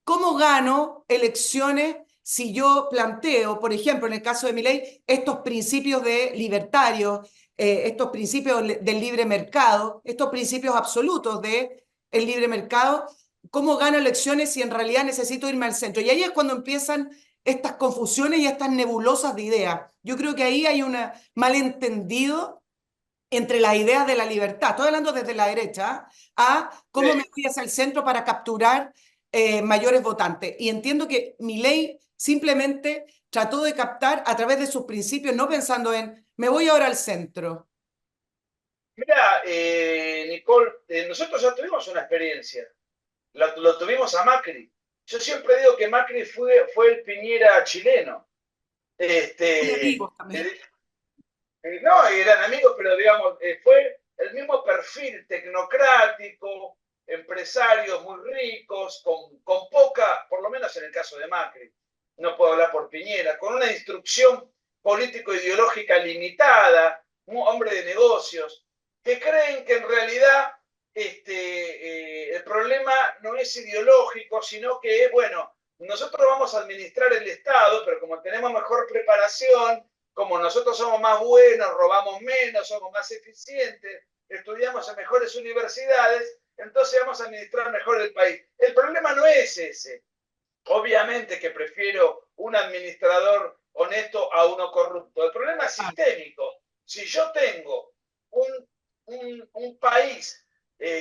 cómo gano elecciones si yo planteo, por ejemplo, en el caso de Milei, estos principios de libertarios, estos principios del libre mercado, estos principios absolutos del libre mercado, cómo gano elecciones si en realidad necesito irme al centro. Y ahí es cuando empiezan estas confusiones y estas nebulosas de ideas. Yo creo que ahí hay un malentendido entre las ideas de la libertad, estoy hablando desde la derecha, a cómo me Sí. voy hacia el centro para capturar mayores votantes. Y entiendo que Milei simplemente trató de captar a través de sus principios, no pensando en, me voy ahora al centro. Mira, Nicole, nosotros ya tuvimos una experiencia. Lo tuvimos a Macri. Yo siempre digo que Macri fue el Piñera chileno. Muy Este, amigos también. no, eran amigos, pero digamos, fue el mismo perfil tecnocrático, empresarios muy ricos, con poca, por lo menos en el caso de Macri, no puedo hablar por Piñera, con una instrucción político-ideológica limitada, un hombre de negocios, que creen que en realidad el problema no es ideológico, sino que es, bueno, nosotros vamos a administrar el Estado, pero como tenemos mejor preparación, como nosotros somos más buenos, robamos menos, somos más eficientes, estudiamos en mejores universidades, entonces vamos a administrar mejor el país. El problema no es ese. Obviamente que prefiero un administrador honesto a uno corrupto. El problema es sistémico. Si yo tengo un país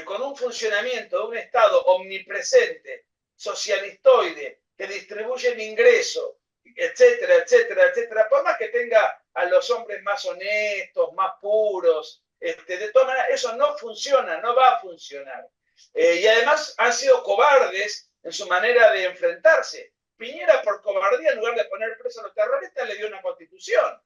con un funcionamiento de un Estado omnipresente, socialistoide, que distribuye el ingreso, etcétera, etcétera, etcétera, por más que tenga a los hombres más honestos, más puros, de todas maneras, eso no funciona, no va a funcionar. Y además han sido cobardes en su manera de enfrentarse. Piñera, por cobardía, en lugar de poner preso a los terroristas, le dio una constitución.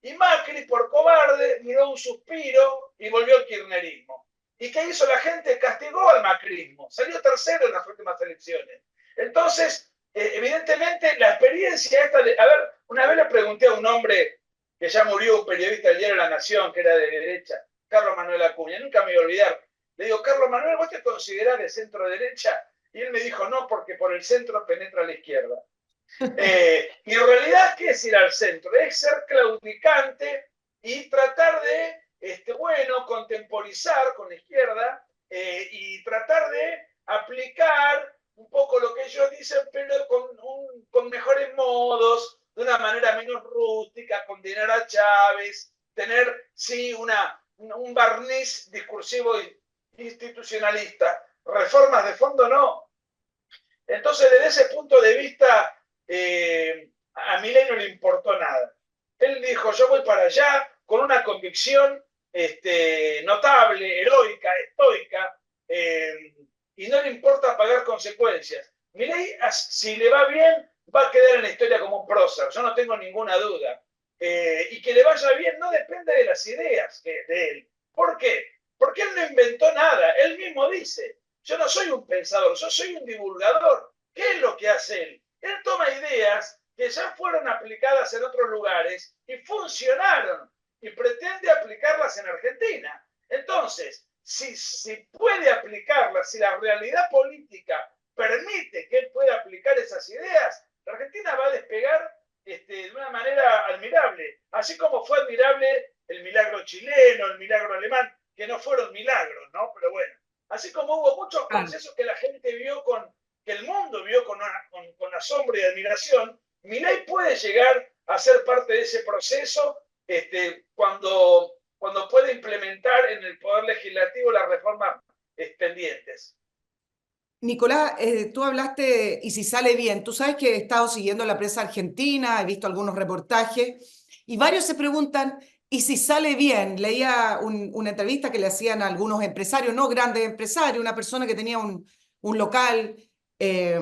Y Macri, por cobarde, miró un suspiro y volvió al kirchnerismo. ¿Y qué hizo la gente? Castigó al macrismo. Salió tercero en las últimas elecciones. Entonces, evidentemente, la experiencia esta de... A ver, una vez le pregunté a un hombre que ya murió, un periodista del diario La Nación, que era de derecha, Carlos Manuel Acuña, nunca me voy a olvidar. Le digo, Carlos Manuel, ¿vos te considerás de centro-derecha? Y él me dijo, no, porque por el centro penetra a la izquierda. Y en realidad, ¿qué es ir al centro? Es ser claudicante y tratar de, bueno, contemporizar con la izquierda y tratar de aplicar un poco lo que ellos dicen, pero con mejores modos, de una manera menos rústica, condenar a Chávez, tener, sí, un barniz discursivo institucionalista. Reformas de fondo no. Entonces, desde ese punto de vista, a Milei no le importó nada. Él dijo, yo voy para allá con una convicción notable, heroica, estoica, y no le importa pagar consecuencias. Milei, si le va bien, va a quedar en la historia como un prócer, yo no tengo ninguna duda. Y que le vaya bien no depende de las ideas de él. ¿Por qué? Porque él no inventó nada, él mismo dice, yo no soy un pensador, yo soy un divulgador. ¿Qué es lo que hace él? Él toma ideas que ya fueron aplicadas en otros lugares y funcionaron y pretende aplicarlas en Argentina. Entonces, si puede aplicarlas, si la realidad política permite que él pueda aplicar esas ideas, la Argentina va a despegar de una manera admirable, así como fue admirable el milagro chileno, el milagro alemán, que no fueron milagros, ¿no? Pero bueno, así como hubo muchos procesos que la gente vio que el mundo vio con asombro y admiración, Milei puede llegar a ser parte de ese proceso cuando puede implementar en el Poder Legislativo las reformas pendientes. Nicolás, tú hablaste, y si sale bien, tú sabes que he estado siguiendo la prensa argentina, he visto algunos reportajes, y varios se preguntan, ¿y si sale bien? Leía una entrevista que le hacían a algunos empresarios, no grandes empresarios, una persona que tenía un local eh,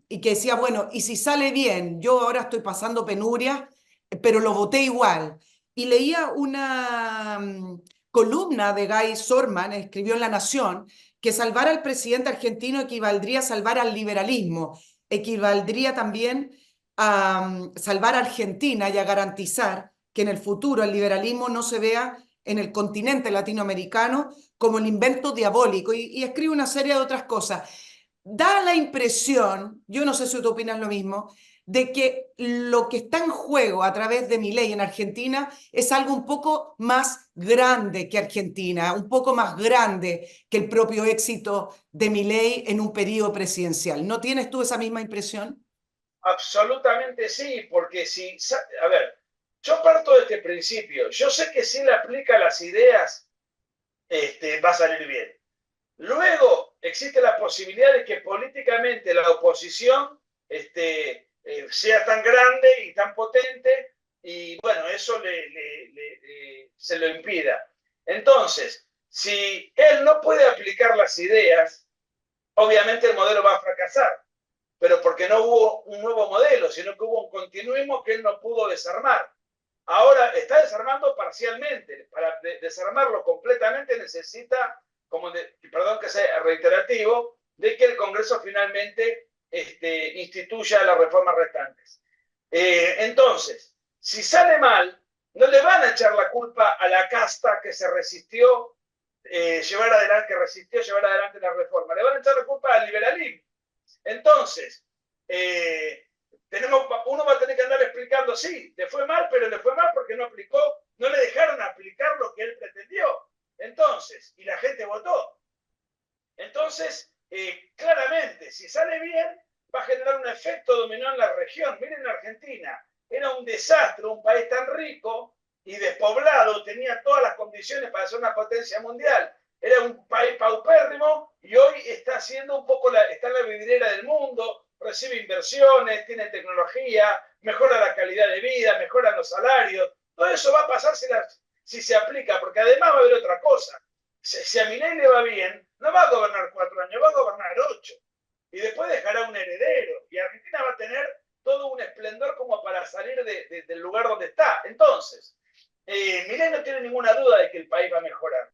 y que decía, bueno, ¿y si sale bien? Yo ahora estoy pasando penurias, pero lo voté igual. Y leía una columna de Guy Sorman, escribió en La Nación, que salvar al presidente argentino equivaldría a salvar al liberalismo, equivaldría también a salvar a Argentina y a garantizar que en el futuro el liberalismo no se vea en el continente latinoamericano como el invento diabólico y escribe una serie de otras cosas. Da la impresión, yo no sé si tú opinas lo mismo, de que lo que está en juego a través de Milei en Argentina es algo un poco más grande que Argentina, un poco más grande que el propio éxito de Milei en un periodo presidencial. ¿No tienes tú esa misma impresión? Absolutamente sí, porque si, a ver, yo parto de este principio, yo sé que si le aplica las ideas, va a salir bien. Luego existe la posibilidad de que políticamente la oposición sea tan grande y tan potente y bueno, eso se lo impida. Entonces, si él no puede aplicar las ideas, obviamente el modelo va a fracasar, pero porque no hubo un nuevo modelo, sino que hubo un continuismo que él no pudo desarmar. Ahora está desarmando parcialmente. Para desarmarlo completamente necesita, perdón que sea reiterativo, de que el Congreso finalmente instituya las reformas restantes. Entonces, si sale mal, no le van a echar la culpa a la casta que se resistió que resistió llevar adelante la reforma. Le van a echar la culpa al liberalismo. Entonces, uno va a tener que andar explicando, sí, le fue mal, pero le fue mal porque no aplicó, no le dejaron aplicar lo que él pretendió. Entonces, y la gente votó. Entonces, claramente, si sale bien, va a generar un efecto dominó en la región. Miren Argentina, era un desastre, un país tan rico y despoblado, tenía todas las condiciones para ser una potencia mundial. Era un país paupérrimo y hoy está haciendo un poco, está en la vidriera del mundo, recibe inversiones, tiene tecnología, mejora la calidad de vida, mejoran los salarios. Todo eso va a pasar si se aplica, porque además va a haber otra cosa. Si a Milei le va bien, no va a gobernar 4 años, va a gobernar 8. Y después dejará un heredero. Y Argentina va a tener todo un esplendor como para salir del lugar donde está. Entonces, Milei no tiene ninguna duda de que el país va a mejorar.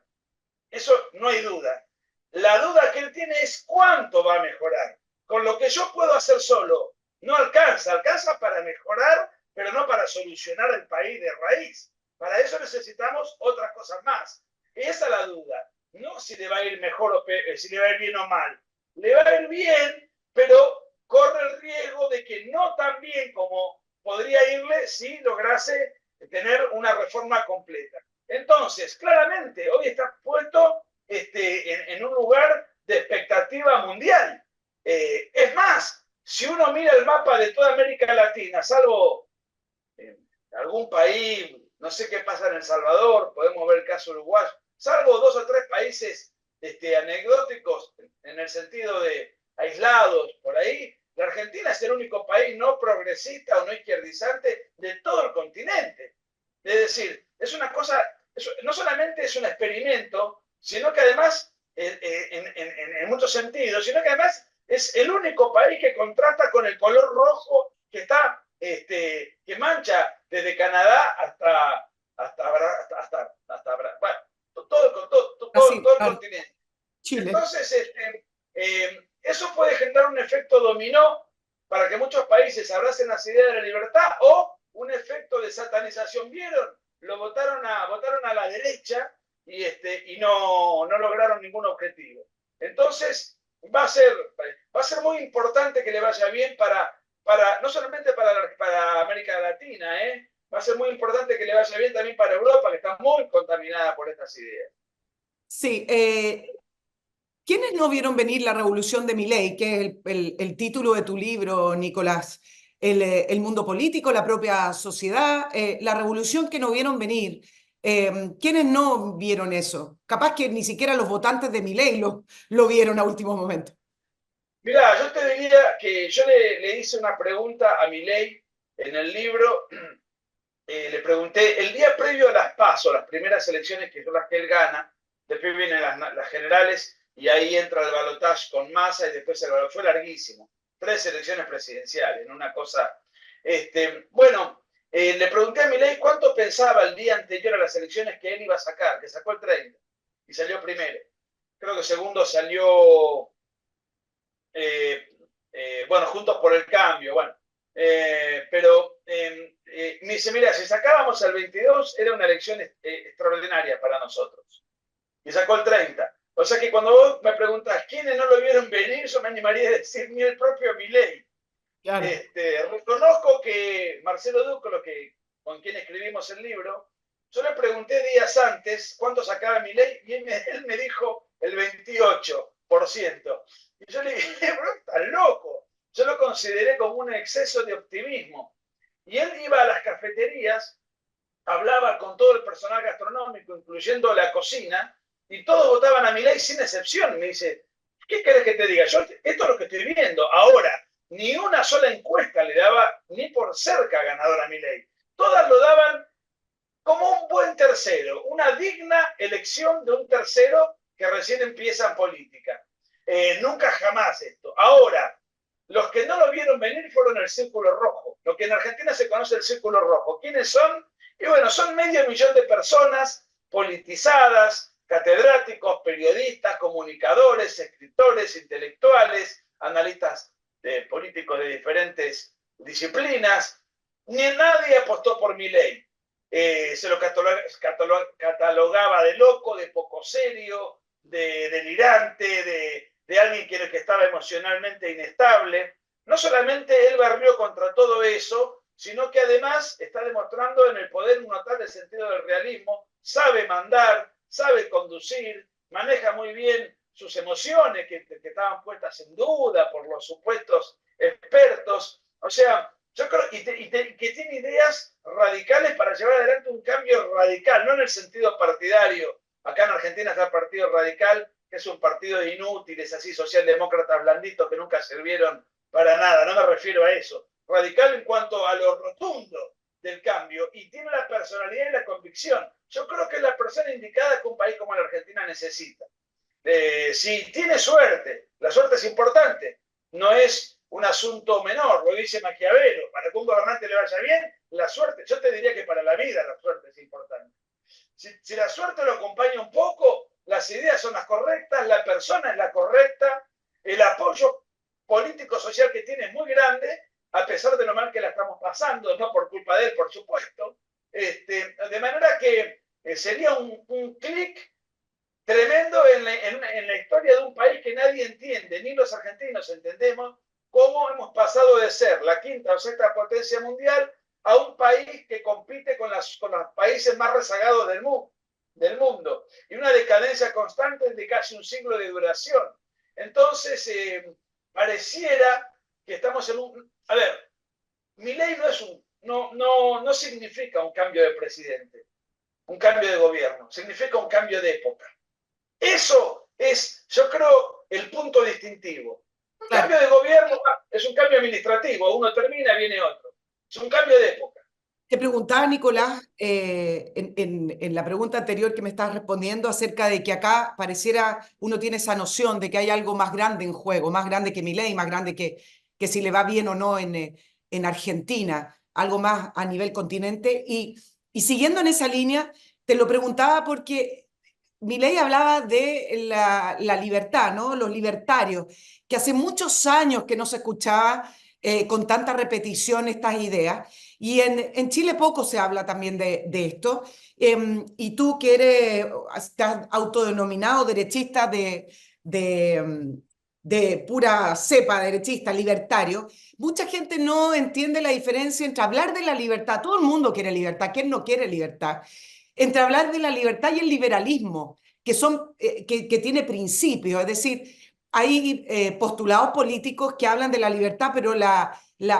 Eso no hay duda. La duda que él tiene es cuánto va a mejorar. Con lo que yo puedo hacer solo, no alcanza. Alcanza para mejorar, pero no para solucionar el país de raíz. Para eso necesitamos otras cosas más. Esa es la duda. No si le va a ir mejor o si le va a ir bien o mal. Le va a ir bien, pero corre el riesgo de que no tan bien como podría irle si lograse tener una reforma completa. Entonces, claramente, hoy está puesto en un lugar de expectativa mundial. Es más, si uno mira el mapa de toda América Latina, salvo algún país, no sé qué pasa en El Salvador, podemos ver el caso Uruguay, salvo 2 o 3 países anecdóticos en el sentido de aislados por ahí, la Argentina es el único país no progresista o no izquierdizante de todo el continente. Es decir, es una cosa, no solamente es un experimento, sino que además, en muchos sentidos, sino que además es el único país que contrasta con el color rojo que está, que mancha desde Canadá hasta bueno, todo el continente. Chile. Entonces, eso puede generar un efecto dominó para que muchos países abracen las ideas de la libertad o un efecto de satanización. ¿Vieron? Votaron a la derecha y no lograron ningún objetivo. Entonces, va a ser muy importante que le vaya bien no solamente para América Latina, va a ser muy importante que le vaya bien también para Europa, que está muy contaminada por estas ideas. Sí, ¿quiénes no vieron venir la revolución de Milei, que es el título de tu libro, Nicolás? El mundo político, la propia sociedad, la revolución que no vieron venir. ¿Quiénes no vieron eso? Capaz que ni siquiera los votantes de Milei lo vieron a último momento. Mirá, yo te diría que yo le hice una pregunta a Milei en el libro. Le pregunté, el día previo a las PASO, las primeras elecciones que son las que él gana, después vienen las generales y ahí entra el balotaje con Massa y después el balotaje fue larguísimo. 3 elecciones presidenciales, una cosa. Bueno, le pregunté a Milei cuánto pensaba el día anterior a las elecciones que él iba a sacar, que sacó el 30 y salió primero. Creo que segundo salió, bueno, Juntos por el Cambio, bueno. Pero me dice, mira, si sacábamos el 22, era una elección extraordinaria para nosotros. Y sacó el 30. O sea que cuando vos me preguntás quiénes no lo vieron venir, yo me animaría a decir ni el propio Milei. Claro. Reconozco que Marcelo Duclo, con quien escribimos el libro, yo le pregunté días antes cuánto sacaba Milei y él me dijo el 28%. Y yo le dije, bro, estás loco. Yo lo consideré como un exceso de optimismo. Y él iba a las cafeterías, hablaba con todo el personal gastronómico, incluyendo la cocina, y todos votaban a Milei sin excepción. Me dice, ¿qué querés que te diga? Yo esto es lo que estoy viendo. Ahora, ni una sola encuesta le daba ni por cerca ganador a Milei. Todas lo daban como un buen tercero, una digna elección de un tercero que recién empieza en política. Nunca jamás esto. Ahora, los que no lo vieron venir fueron el Círculo Rojo, lo que en Argentina se conoce el Círculo Rojo. ¿Quiénes son? Y bueno, son 500.000 de personas politizadas, catedráticos, periodistas, comunicadores, escritores, intelectuales, analistas políticos de diferentes disciplinas. Ni nadie apostó por Milei. Se lo catalogaba de loco, de poco serio, de delirante, de alguien que estaba emocionalmente inestable. No solamente él barrió contra todo eso, sino que además está demostrando en el poder un notable sentido del realismo, sabe mandar, sabe conducir, maneja muy bien sus emociones que estaban puestas en duda por los supuestos expertos. O sea, yo creo que tiene ideas radicales para llevar adelante un cambio radical, no en el sentido partidario. Acá en Argentina está el Partido Radical, que es un partido de inútiles, así socialdemócratas blanditos que nunca sirvieron para nada. No me refiero a eso. Radical en cuanto a lo rotundo del cambio, y tiene la personalidad y la convicción. Yo creo que es la persona indicada que un país como la Argentina necesita. Si tiene suerte, la suerte es importante, no es un asunto menor, lo dice Maquiavelo, para que un gobernante le vaya bien, la suerte, yo te diría que para la vida la suerte es importante. Si la suerte lo acompaña un poco, las ideas son las correctas, la persona es la correcta, el apoyo político-social que tiene es muy grande, a pesar de lo mal que la estamos pasando, no por culpa de él, por supuesto. De manera que sería un clic tremendo en la historia de un país que nadie entiende, ni los argentinos entendemos cómo hemos pasado de ser la quinta o sexta potencia mundial a un país que compite con los países más rezagados del mundo, y una decadencia constante de casi un siglo de duración. Entonces, pareciera que estamos en un... A ver, Milei no significa un cambio de presidente, un cambio de gobierno, significa un cambio de época. Eso es, yo creo, el punto distintivo. Un cambio de gobierno es un cambio administrativo, uno termina, viene otro. Es un cambio de época. Te preguntaba, Nicolás, en la pregunta anterior que me estás respondiendo acerca de que acá pareciera uno tiene esa noción de que hay algo más grande en juego, más grande que Milei, más grande que si le va bien o no en Argentina, algo más a nivel continente. Y siguiendo en esa línea, te lo preguntaba porque Milei hablaba de la libertad, ¿no? Los libertarios, que hace muchos años que no se escuchaba con tanta repetición estas ideas. Y en Chile poco se habla también de esto. Y tú que estás autodenominado derechista de pura cepa, derechista, libertario, mucha gente no entiende la diferencia entre hablar de la libertad. Todo el mundo quiere libertad, ¿quién no quiere libertad? Entre hablar de la libertad y el liberalismo, que tiene principios, es decir, hay postulados políticos que hablan de la libertad, pero la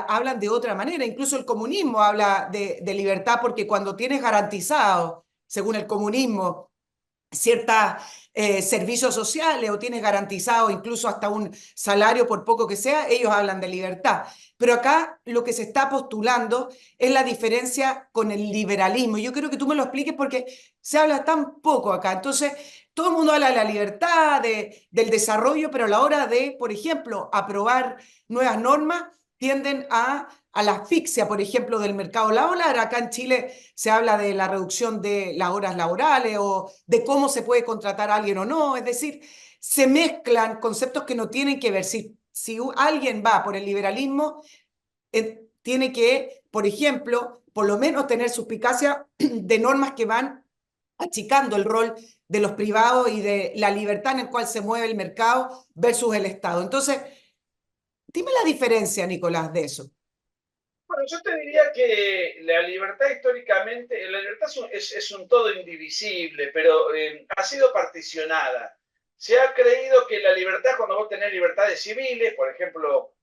hablan de otra manera. Incluso el comunismo habla de libertad porque cuando tienes garantizado, según el comunismo, ciertos servicios sociales o tienes garantizado incluso hasta un salario por poco que sea, ellos hablan de libertad. Pero acá lo que se está postulando es la diferencia con el liberalismo. Yo quiero que tú me lo expliques porque se habla tan poco acá. Entonces, todo el mundo habla de la libertad, del desarrollo, pero a la hora de, por ejemplo, aprobar nuevas normas, tienden a la asfixia, por ejemplo, del mercado laboral. Acá en Chile se habla de la reducción de las horas laborales o de cómo se puede contratar a alguien o no. Es decir, se mezclan conceptos que no tienen que ver. Si alguien va por el liberalismo, tiene que, por ejemplo, por lo menos tener suspicacia de normas que van achicando el rol de los privados y de la libertad en la cual se mueve el mercado versus el Estado. Entonces, dime la diferencia, Nicolás, de eso. Bueno, yo te diría que la libertad históricamente, la libertad es un todo indivisible, pero ha sido particionada. Se ha creído que la libertad, cuando vos tenés libertades civiles, por ejemplo,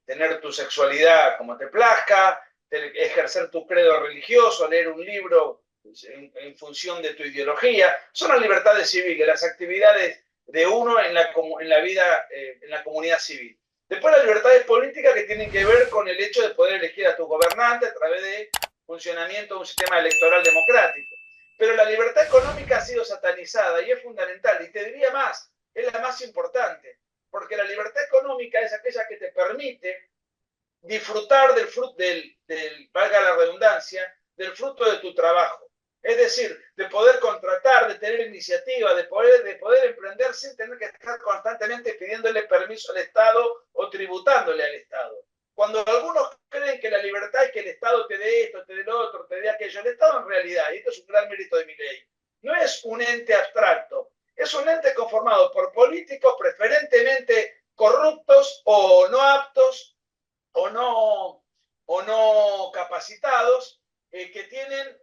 tener tu sexualidad como te plazca, ejercer tu credo religioso, leer un libro en función de tu ideología, son las libertades civiles, las actividades de uno en la vida, en la comunidad civil. Después las libertades políticas que tienen que ver con el hecho de poder elegir a tus gobernantes a través de funcionamiento de un sistema electoral democrático. Pero la libertad económica ha sido satanizada y es fundamental, y te diría más, es la más importante, porque la libertad económica es aquella que te permite disfrutar valga la redundancia, del fruto de tu trabajo. Es decir, de poder contratar, de tener iniciativa, de poder emprender sin tener que estar constantemente pidiéndole permiso al Estado o tributándole al Estado. Cuando algunos creen que la libertad es que el Estado te dé esto, te dé lo otro, te dé aquello, el Estado en realidad, y esto es un gran mérito de mi ley, no es un ente abstracto, es un ente conformado por políticos preferentemente corruptos o no aptos o no capacitados, que tienen,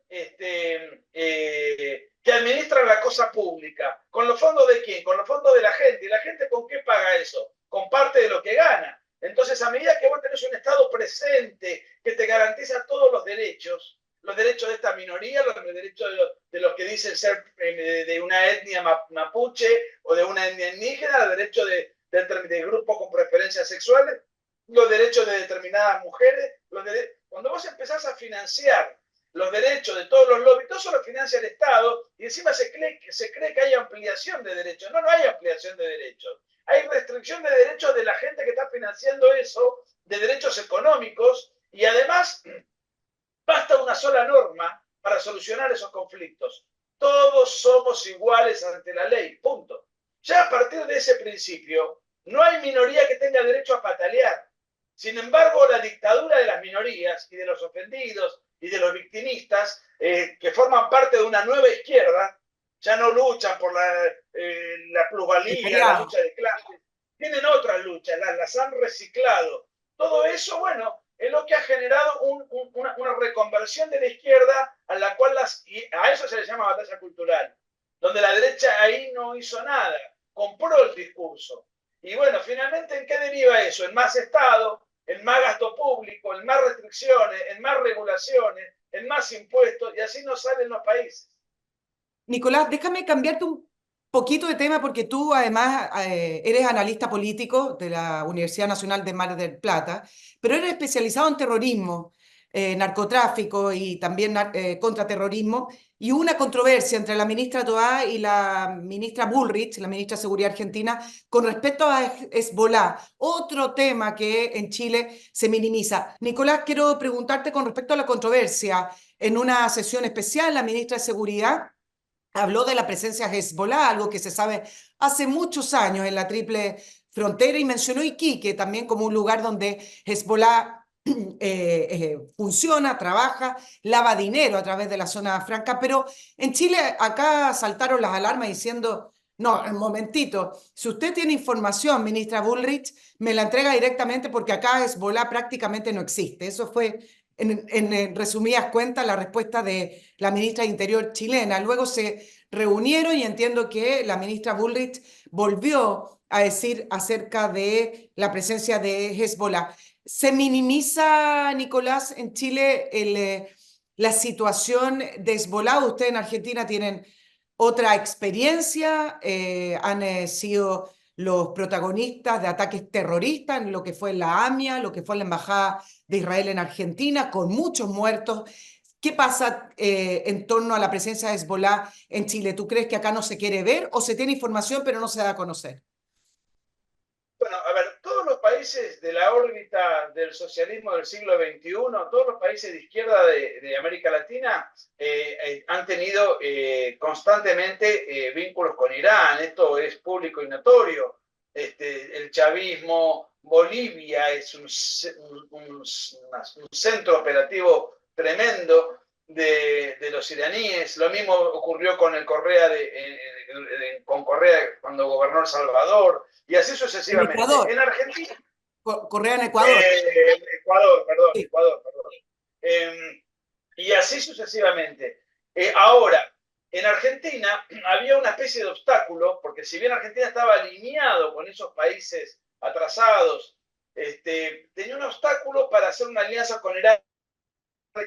que administran la cosa pública. ¿Con los fondos de quién? Con los fondos de la gente. ¿Y la gente con qué paga eso? Con parte de lo que gana. Entonces, a medida que vos tenés un Estado presente que te garantiza todos los derechos de esta minoría, los derechos de los que dicen ser de una etnia mapuche o de una etnia indígena, los derechos de grupos con preferencias sexuales, los derechos de determinadas mujeres, cuando vos empezás a financiar los derechos de todos los lobbies, todo eso lo financia el Estado y encima se cree que hay ampliación de derechos. No, no hay ampliación de derechos. Hay restricción de derechos de la gente que está financiando eso, de derechos económicos, y además basta una sola norma para solucionar esos conflictos. Todos somos iguales ante la ley, punto. Ya a partir de ese principio, no hay minoría que tenga derecho a patalear. Sin embargo, la dictadura de las minorías y de los ofendidos y de los victimistas, que forman parte de una nueva izquierda, ya no luchan por la plusvalía, la lucha de clases, tienen otras luchas, las han reciclado. Todo eso, bueno, es lo que ha generado una reconversión de la izquierda a la cual a eso se le llama batalla cultural, donde la derecha ahí no hizo nada, compró el discurso. Y bueno, finalmente, ¿en qué deriva eso? En más Estado, en más gasto público, en más restricciones, en más regulaciones, en más impuestos, y así no salen los países. Nicolás, déjame cambiarte un poquito de tema porque tú además eres analista político de la Universidad Nacional de Mar del Plata, pero eres especializado en terrorismo, narcotráfico y también contraterrorismo, y hubo una controversia entre la ministra Toá y la ministra Bullrich, la ministra de Seguridad Argentina, con respecto a Hezbollah, otro tema que en Chile se minimiza. Nicolás, quiero preguntarte con respecto a la controversia. En una sesión especial, la ministra de Seguridad habló de la presencia de Hezbollah, algo que se sabe hace muchos años en la triple frontera, y mencionó Iquique también como un lugar donde Hezbollah funciona, trabaja, lava dinero a través de la zona franca, pero en Chile acá saltaron las alarmas diciendo, no, un momentito, si usted tiene información, ministra Bullrich, me la entrega directamente porque acá Hezbollah prácticamente no existe. Eso fue en resumidas cuentas, la respuesta de la ministra de Interior chilena. Luego se reunieron y entiendo que la ministra Bullrich volvió a decir acerca de la presencia de Hezbollah. ¿Se minimiza, Nicolás, en Chile la situación de Hezbollah? ¿Ustedes en Argentina tienen otra experiencia? ¿Han sido los protagonistas de ataques terroristas en lo que fue la AMIA, lo que fue la Embajada de Israel en Argentina, con muchos muertos? ¿Qué pasa en torno a la presencia de Hezbollah en Chile? ¿Tú crees que acá no se quiere ver o se tiene información pero no se da a conocer? Bueno, a ver, todos los países de la órbita del socialismo del siglo XXI, todos los países de izquierda de América Latina han tenido constantemente vínculos con Irán. Esto es público y notorio. El chavismo, Bolivia es un centro operativo tremendo de los iraníes. Lo mismo ocurrió con el Correa, con Correa cuando gobernó El Salvador, y así En sucesivamente. Ecuador. En Argentina, Correa en Ecuador. Ecuador, perdón, Sí. Ecuador, perdón. Y así sucesivamente. Ahora, en Argentina había una especie de obstáculo, porque si bien Argentina estaba alineado con esos países atrasados, tenía un obstáculo para hacer una alianza con Irán,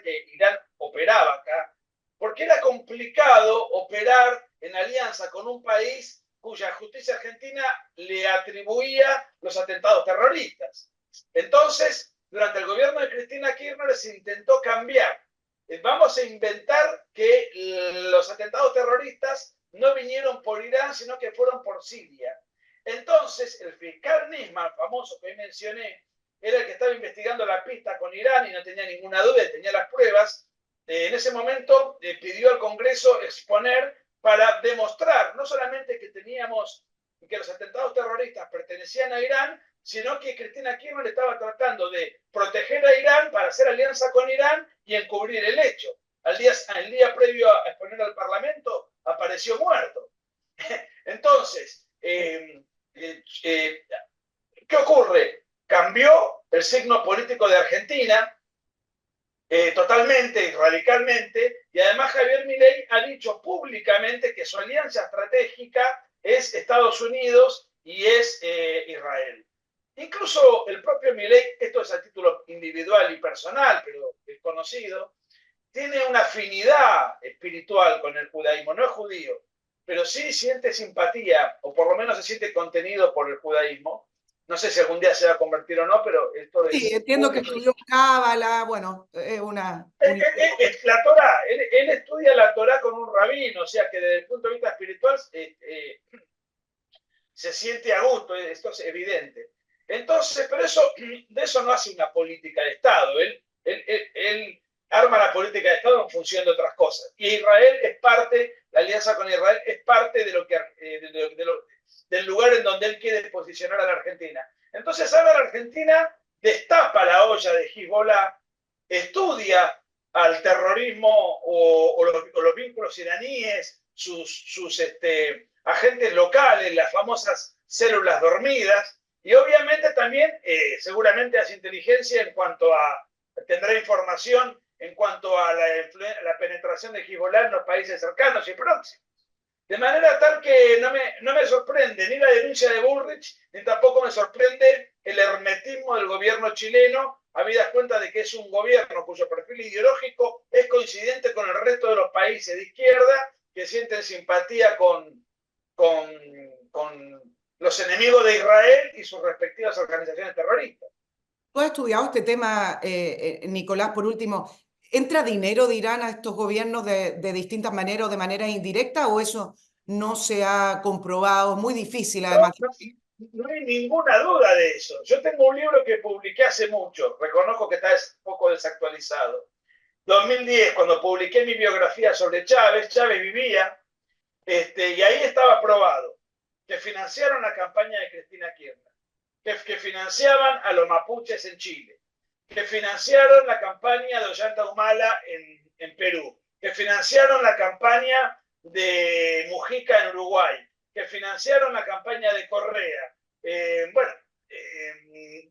que Irán operaba acá, porque era complicado operar en alianza con un país cuya justicia argentina le atribuía los atentados terroristas. Entonces, durante el gobierno de Cristina Kirchner se intentó cambiar. Vamos a inventar que los atentados terroristas no vinieron por Irán, sino que fueron por Siria. Entonces, el fiscal Nisman, famoso que hoy mencioné, era el que estaba investigando la pista con Irán y no tenía ninguna duda, tenía las pruebas. En ese momento pidió al Congreso exponer para demostrar no solamente que los atentados terroristas pertenecían a Irán, sino que Cristina Kirchner estaba tratando de proteger a Irán para hacer alianza con Irán y encubrir el hecho. El día previo a exponer al Parlamento apareció muerto. Entonces, ¿qué ocurre? Cambió el signo político de Argentina totalmente y radicalmente, y además Javier Milei ha dicho públicamente que su alianza estratégica es Estados Unidos y es Israel. Incluso el propio Milei, esto es a título individual y personal, pero es conocido, tiene una afinidad espiritual con el judaísmo, no es judío, pero sí siente simpatía, o por lo menos se siente contenido por el judaísmo. No sé si algún día se va a convertir o no, pero esto Sí, es entiendo que público. estudió Cábala, bueno, La Torá, él estudia la Torá con un rabino, o sea que desde el punto de vista espiritual se siente a gusto, esto es evidente. Entonces, pero de eso no hace una política de Estado. Él arma la política de Estado en función de otras cosas. Y Israel es parte, la alianza con Israel es parte del lugar en donde él quiere posicionar a la Argentina. Entonces ahora la Argentina destapa la olla de Hezbollah, estudia al terrorismo o los vínculos iraníes, sus agentes locales, las famosas células dormidas, y obviamente también seguramente hace inteligencia en cuanto a, tendrá información en cuanto a la penetración de Hezbollah en los países cercanos y próximos. De manera tal que no me sorprende ni la denuncia de Bullrich, ni tampoco me sorprende el hermetismo del gobierno chileno, habidas cuenta de que es un gobierno cuyo perfil ideológico es coincidente con el resto de los países de izquierda que sienten simpatía con los enemigos de Israel y sus respectivas organizaciones terroristas. ¿Tú has estudiado este tema, Nicolás, por último? ¿Entra dinero de Irán a estos gobiernos de distintas maneras o de manera indirecta o eso no se ha comprobado? Muy difícil, además. No hay ninguna duda de eso. Yo tengo un libro que publiqué hace mucho, reconozco que está un poco desactualizado. 2010, cuando publiqué mi biografía sobre Chávez vivía, y ahí estaba probado que financiaron la campaña de Cristina Kirchner, que financiaban a los mapuches en Chile, que financiaron la campaña de Ollanta Humala en Perú, que financiaron la campaña de Mujica en Uruguay, que financiaron la campaña de Correa, de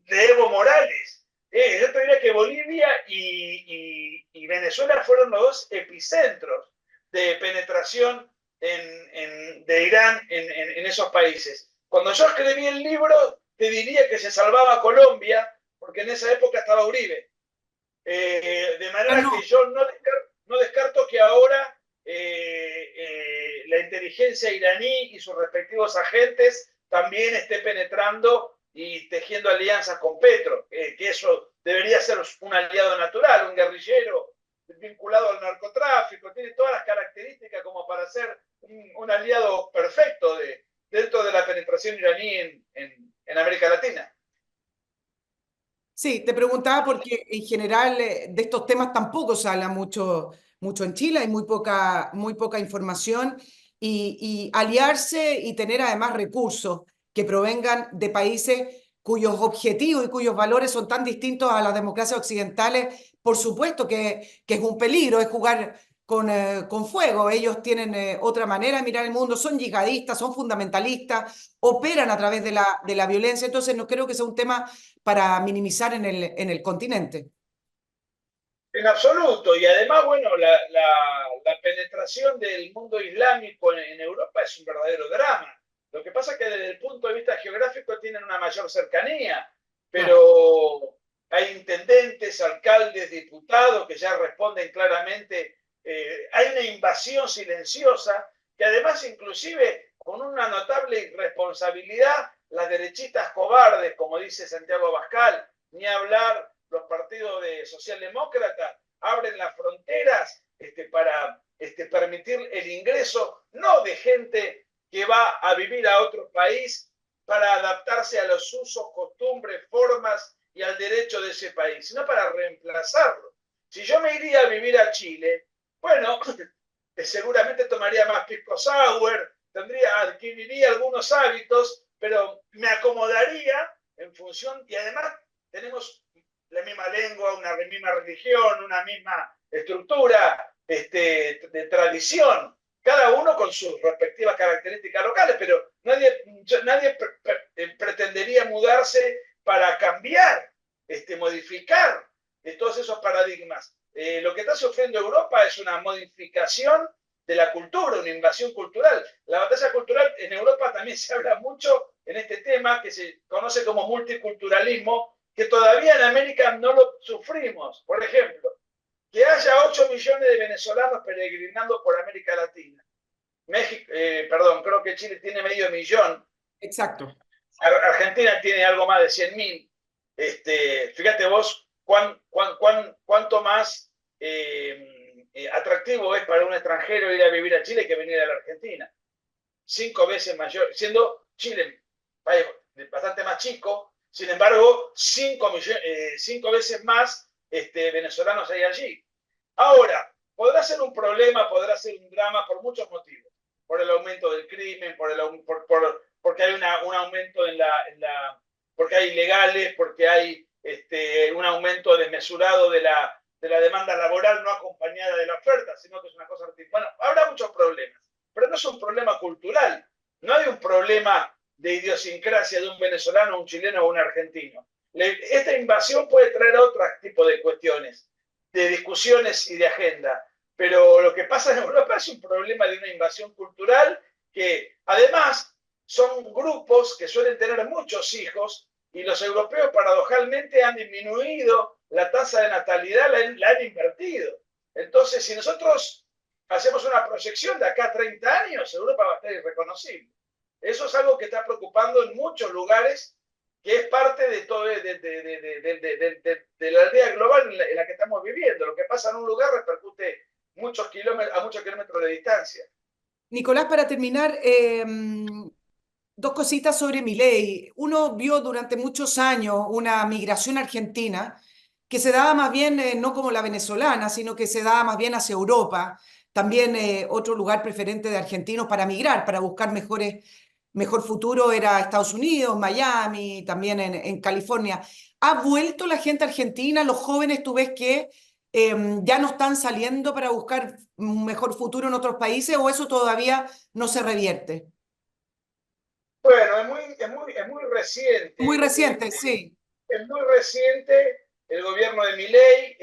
Evo Morales. Yo te diría que Bolivia y Venezuela fueron los dos epicentros de penetración de Irán en esos países. Cuando yo escribí el libro, te diría que se salvaba Colombia, porque en esa época estaba Uribe. De manera que yo no descarto que ahora la inteligencia iraní y sus respectivos agentes también esté penetrando y tejiendo alianzas con Petro, que eso debería ser un aliado natural, un guerrillero vinculado al narcotráfico, tiene todas las características como para ser un aliado perfecto dentro de la penetración iraní en América Latina. Sí, te preguntaba porque en general de estos temas tampoco se habla mucho, mucho en Chile, hay muy poca información y aliarse y tener además recursos que provengan de países cuyos objetivos y cuyos valores son tan distintos a las democracias occidentales, por supuesto que es un peligro, es jugar con fuego. Ellos tienen otra manera de mirar el mundo, son yihadistas, son fundamentalistas, operan a través de la violencia, entonces no creo que sea un tema para minimizar en el continente. En absoluto, y además, bueno, la penetración del mundo islámico en Europa es un verdadero drama. Lo que pasa es que desde el punto de vista geográfico tienen una mayor cercanía, Claro. pero hay intendentes, alcaldes, diputados que ya responden claramente. Hay una invasión silenciosa que además inclusive con una notable irresponsabilidad, las derechistas cobardes, como dice Santiago Abascal, ni hablar los partidos de socialdemócratas, abren las fronteras para permitir el ingreso, no de gente que va a vivir a otro país para adaptarse a los usos, costumbres, formas y al derecho de ese país, sino para reemplazarlo. Si yo me iría a vivir a Chile, bueno, seguramente tomaría más pisco sour, adquiriría algunos hábitos, pero me acomodaría en función, y además tenemos la misma lengua, una misma religión, una misma estructura de tradición, cada uno con sus respectivas características locales, pero nadie pretendería mudarse para cambiar, modificar todos esos paradigmas. Lo que está sufriendo Europa es una modificación de la cultura, una invasión cultural. La batalla cultural en Europa también se habla mucho en este tema que se conoce como multiculturalismo, que todavía en América no lo sufrimos. Por ejemplo, que haya 8 millones de venezolanos peregrinando por América Latina. México, creo que Chile tiene medio millón. Exacto. Argentina tiene algo más de 100.000. Fíjate vos cuánto más atractivo es para un extranjero ir a vivir a Chile que venir a la Argentina. 5 veces mayor, siendo Chile país bastante más chico, sin embargo, 5 veces más venezolanos hay allí. Ahora, podrá ser un problema, podrá ser un drama por muchos motivos. Por el aumento del crimen, porque hay un aumento porque hay ilegales, porque hay un aumento desmesurado de la demanda laboral no acompañada de la oferta, sino que es una cosa artificial. Bueno, habrá muchos problemas, pero no es un problema cultural. No hay un problema de idiosincrasia de un venezolano, un chileno o un argentino. Esta invasión puede traer otro tipo de cuestiones, de discusiones y de agenda, pero lo que pasa en Europa es un problema de una invasión cultural que además son grupos que suelen tener muchos hijos y los europeos paradojalmente han disminuido la tasa de natalidad, la han invertido. Entonces, si nosotros hacemos una proyección de acá a 30 años, Europa va a estar irreconocible. Eso es algo que está preocupando en muchos lugares, que es parte de todo de la aldea global en la que estamos viviendo. Lo que pasa en un lugar repercute a muchos kilómetros de distancia. Nicolás, para terminar, dos cositas sobre Milei. Uno vio durante muchos años una migración argentina que se daba más bien no como la venezolana, sino que se daba más bien hacia Europa. También otro lugar preferente de argentinos para migrar, para buscar mejor futuro era Estados Unidos, Miami, también en California. ¿Ha vuelto la gente argentina? ¿Los jóvenes tú ves que ya no están saliendo para buscar un mejor futuro en otros países o eso todavía no se revierte? Bueno, es muy Muy reciente. reciente, sí. Es muy reciente el gobierno de Milei.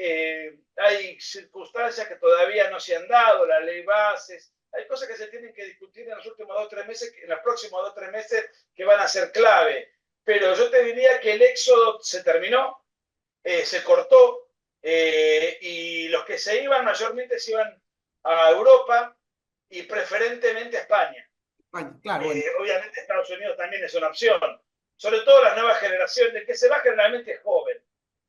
Hay circunstancias que todavía no se han dado, la ley bases. Hay cosas que se tienen que discutir en los últimos 2 o 3 meses, en los próximos 2 o 3 meses, que van a ser clave. Pero yo te diría que el éxodo se terminó, se cortó, y los que se iban mayormente se iban a Europa y preferentemente a España. Bueno, claro, bueno. Obviamente Estados Unidos también es una opción, sobre todo las nuevas generaciones. El que se va generalmente es joven,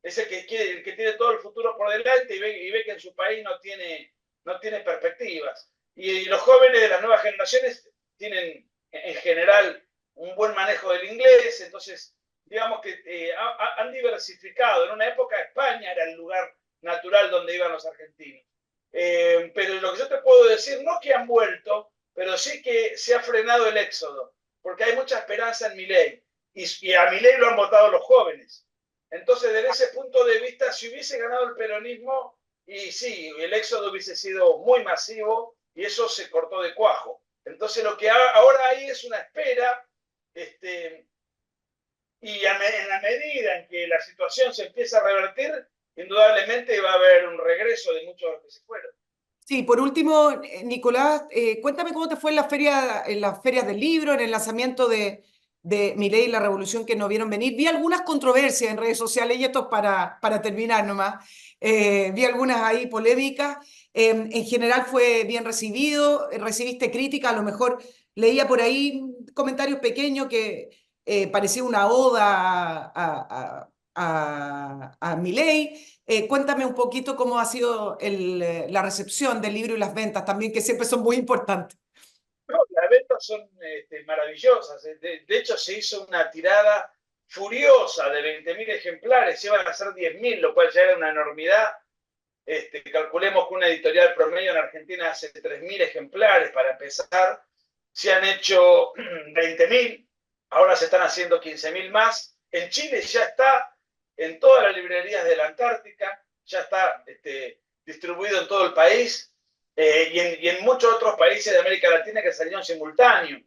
es el que tiene todo el futuro por delante y ve que en su país no tiene perspectivas. Y los jóvenes de las nuevas generaciones tienen en general un buen manejo del inglés, entonces digamos que han diversificado. En una época España era el lugar natural donde iban los argentinos. Pero lo que yo te puedo decir, no que han vuelto, pero sí que se ha frenado el éxodo, porque hay mucha esperanza en Milei. y a Milei lo han votado los jóvenes. Entonces, desde ese punto de vista, si hubiese ganado el peronismo, y sí, el éxodo hubiese sido muy masivo y eso se cortó de cuajo. Entonces, lo que ahora hay es una espera, y en la medida en que la situación se empieza a revertir, indudablemente va a haber un regreso de muchos de los que se fueron. Sí, por último, Nicolás, cuéntame cómo te fue en las ferias del libro, en el lanzamiento de Milei y la revolución que no vieron venir. Vi algunas controversias en redes sociales, y esto es para terminar nomás. Vi algunas ahí polémicas. En general fue bien recibido, recibiste crítica, a lo mejor leía por ahí comentarios pequeños que parecía una oda a Milei. Cuéntame un poquito cómo ha sido la recepción del libro y las ventas también, que siempre son muy importantes. No, las ventas son maravillosas. De hecho, se hizo una tirada furiosa de 20.000 ejemplares. Iban a ser 10.000, lo cual ya era una enormidad. Calculemos que una editorial promedio en Argentina hace 3.000 ejemplares para empezar. Se han hecho 20.000, ahora se están haciendo 15.000 más. En Chile ya está en todas las librerías de la Antártica, ya está distribuido en todo el país, y en muchos otros países de América Latina que salieron simultáneo.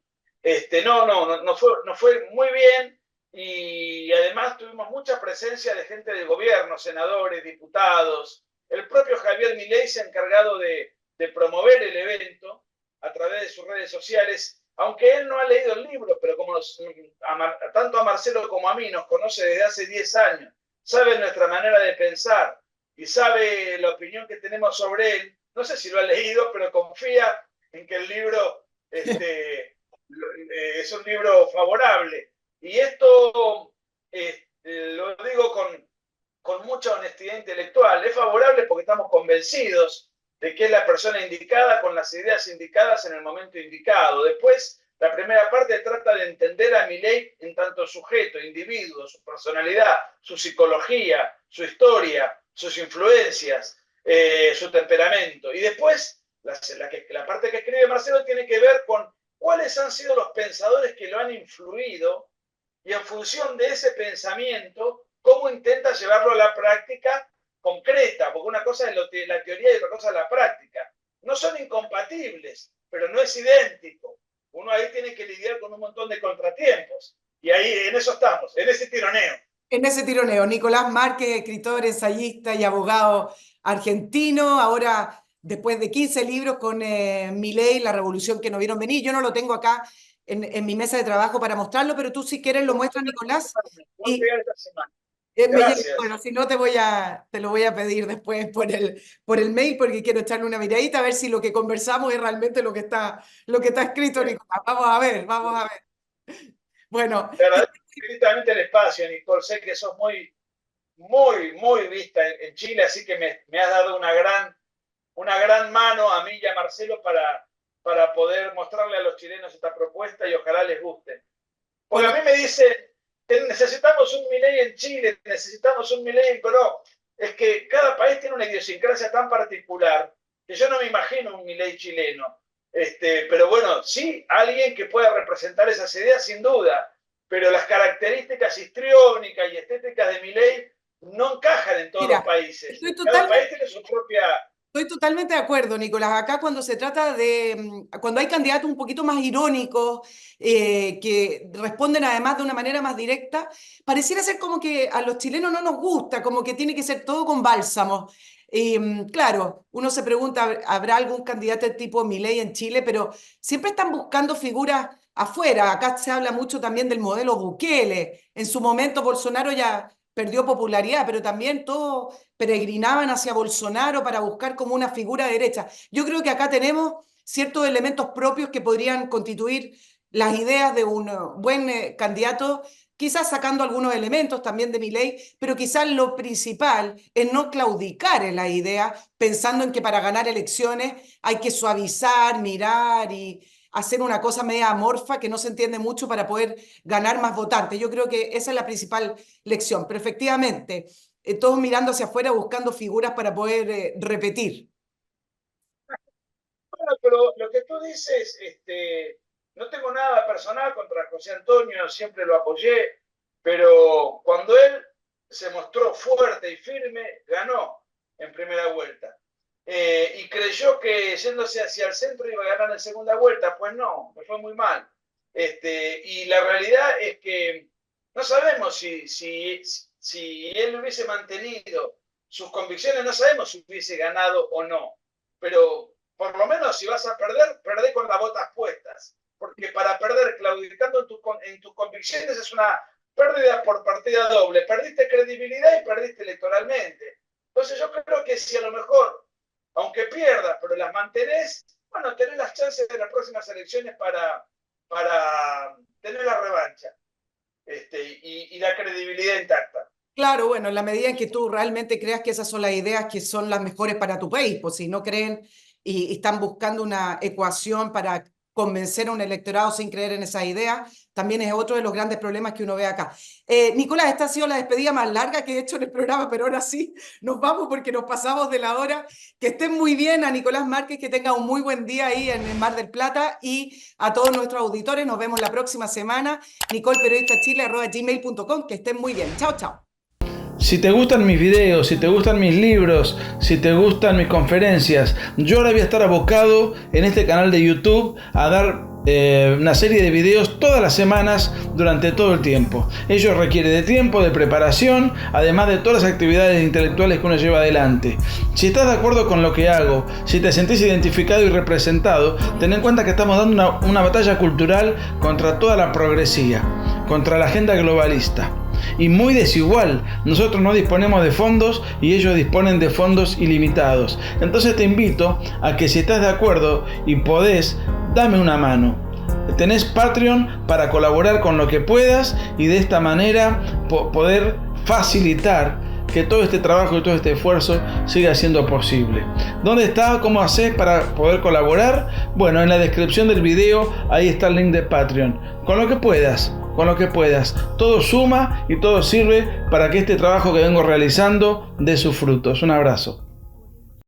No fue muy bien, y además tuvimos mucha presencia de gente del gobierno, senadores, diputados. El propio Javier Milei se ha encargado de promover el evento a través de sus redes sociales, aunque él no ha leído el libro, pero como tanto a Marcelo como a mí nos conoce desde hace 10 años, sabe nuestra manera de pensar y sabe la opinión que tenemos sobre él. No sé si lo ha leído, pero confía en que el libro es un libro favorable. Y esto lo digo con mucha honestidad intelectual. Es favorable porque estamos convencidos de que es la persona indicada con las ideas indicadas en el momento indicado. Después, la primera parte trata de entender a Milei en tanto sujeto, individuo, su personalidad, su psicología, su historia, sus influencias, su temperamento. Y después, la parte que escribe Marcelo tiene que ver con cuáles han sido los pensadores que lo han influido, y en función de ese pensamiento, cómo intenta llevarlo a la práctica concreta, porque una cosa es la teoría y otra cosa es la práctica. No son incompatibles, pero no es idéntico. Uno ahí tiene que lidiar con un montón de contratiempos. Y ahí en eso estamos, en ese tironeo. En ese tironeo, Nicolás Márquez, escritor, ensayista y abogado argentino, ahora después de 15 libros con Milei, La revolución que no vieron venir. Yo no lo tengo acá en mi mesa de trabajo para mostrarlo, pero tú si quieres lo muestras, Nicolás. Voy a Y llegar esta semana. Gracias. bueno, si no te lo voy a pedir después por el mail, porque quiero echarle una miradita a ver si lo que conversamos es realmente lo que está escrito, Nicolás. Vamos a ver. Bueno, Te agradezco infinitamente el espacio, Nicole. Sé que sos muy vista en Chile, así que me has dado una gran mano a mí y a Marcelo para poder mostrarle a los chilenos esta propuesta, y ojalá les guste. Porque bueno, a mí me dicen, necesitamos un Milei en Chile, necesitamos un Milei en Perú. Es que cada país tiene una idiosincrasia tan particular que yo no me imagino un Milei chileno. Pero bueno, sí, alguien que pueda representar esas ideas, sin duda, pero las características histriónicas y estéticas de Milei no encajan en todos los mira, países. Cada país tiene su propia... estoy totalmente de acuerdo, Nicolás. Acá cuando se trata cuando hay candidatos un poquito más irónicos, que responden además de una manera más directa, pareciera ser como que a los chilenos no nos gusta, como que tiene que ser todo con bálsamo. Y claro, uno se pregunta, ¿habrá algún candidato de tipo Milei en Chile? Pero siempre están buscando figuras afuera. Acá se habla mucho también del modelo Bukele. En su momento Bolsonaro ya perdió popularidad, pero también todos peregrinaban hacia Bolsonaro para buscar como una figura derecha. Yo creo que acá tenemos ciertos elementos propios que podrían constituir las ideas de un buen candidato, quizás sacando algunos elementos también de mi ley, pero quizás lo principal es no claudicar en la idea, pensando en que para ganar elecciones hay que suavizar, mirar y hacer una cosa media amorfa que no se entiende mucho para poder ganar más votantes. Yo creo que esa es la principal lección, pero efectivamente, todos mirando hacia afuera buscando figuras para poder repetir. Bueno, pero lo que tú dices, No tengo nada personal contra José Antonio, siempre lo apoyé, pero cuando él se mostró fuerte y firme, ganó en primera vuelta. Y creyó que yéndose hacia el centro iba a ganar en segunda vuelta. Pues no, me fue muy mal. Y la realidad es que no sabemos si él hubiese mantenido sus convicciones, no sabemos si hubiese ganado o no. Pero por lo menos si vas a perder, perdé con las botas puestas. Porque para perder claudicando en tus convicciones es una pérdida por partida doble. Perdiste credibilidad y perdiste electoralmente. Entonces yo creo que si a lo mejor, aunque pierdas, pero las mantenés, bueno, tenés las chances de las próximas elecciones para tener la revancha y la credibilidad intacta. Claro, bueno, en la medida en que tú realmente creas que esas son las ideas que son las mejores para tu país, pues si no creen y están buscando una ecuación para convencer a un electorado sin creer en esa idea, también es otro de los grandes problemas que uno ve acá. Nicolás, esta ha sido la despedida más larga que he hecho en el programa, pero ahora sí nos vamos porque nos pasamos de la hora. Que estén muy bien a Nicolás Márquez, que tenga un muy buen día ahí en el Mar del Plata, y a todos nuestros auditores, nos vemos la próxima semana. nicolperiodistachile@gmail.com, que estén muy bien. Chao, chao. Si te gustan mis videos, si te gustan mis libros, si te gustan mis conferencias, yo ahora voy a estar abocado en este canal de YouTube a dar una serie de videos todas las semanas durante todo el tiempo. Ello requiere de tiempo, de preparación, además de todas las actividades intelectuales que uno lleva adelante. Si estás de acuerdo con lo que hago, si te sentís identificado y representado, ten en cuenta que estamos dando una batalla cultural contra toda la progresía, contra la agenda globalista. Y muy desigual. Nosotros no disponemos de fondos y ellos disponen de fondos ilimitados. Entonces te invito a que si estás de acuerdo y podés, dame una mano. Tenés Patreon para colaborar con lo que puedas y de esta manera poder facilitar que todo este trabajo y todo este esfuerzo siga siendo posible. ¿Dónde está? ¿Cómo haces para poder colaborar? Bueno, en la descripción del video ahí está el link de Patreon. Con lo que puedas. Todo suma y todo sirve para que este trabajo que vengo realizando dé sus frutos. Un abrazo.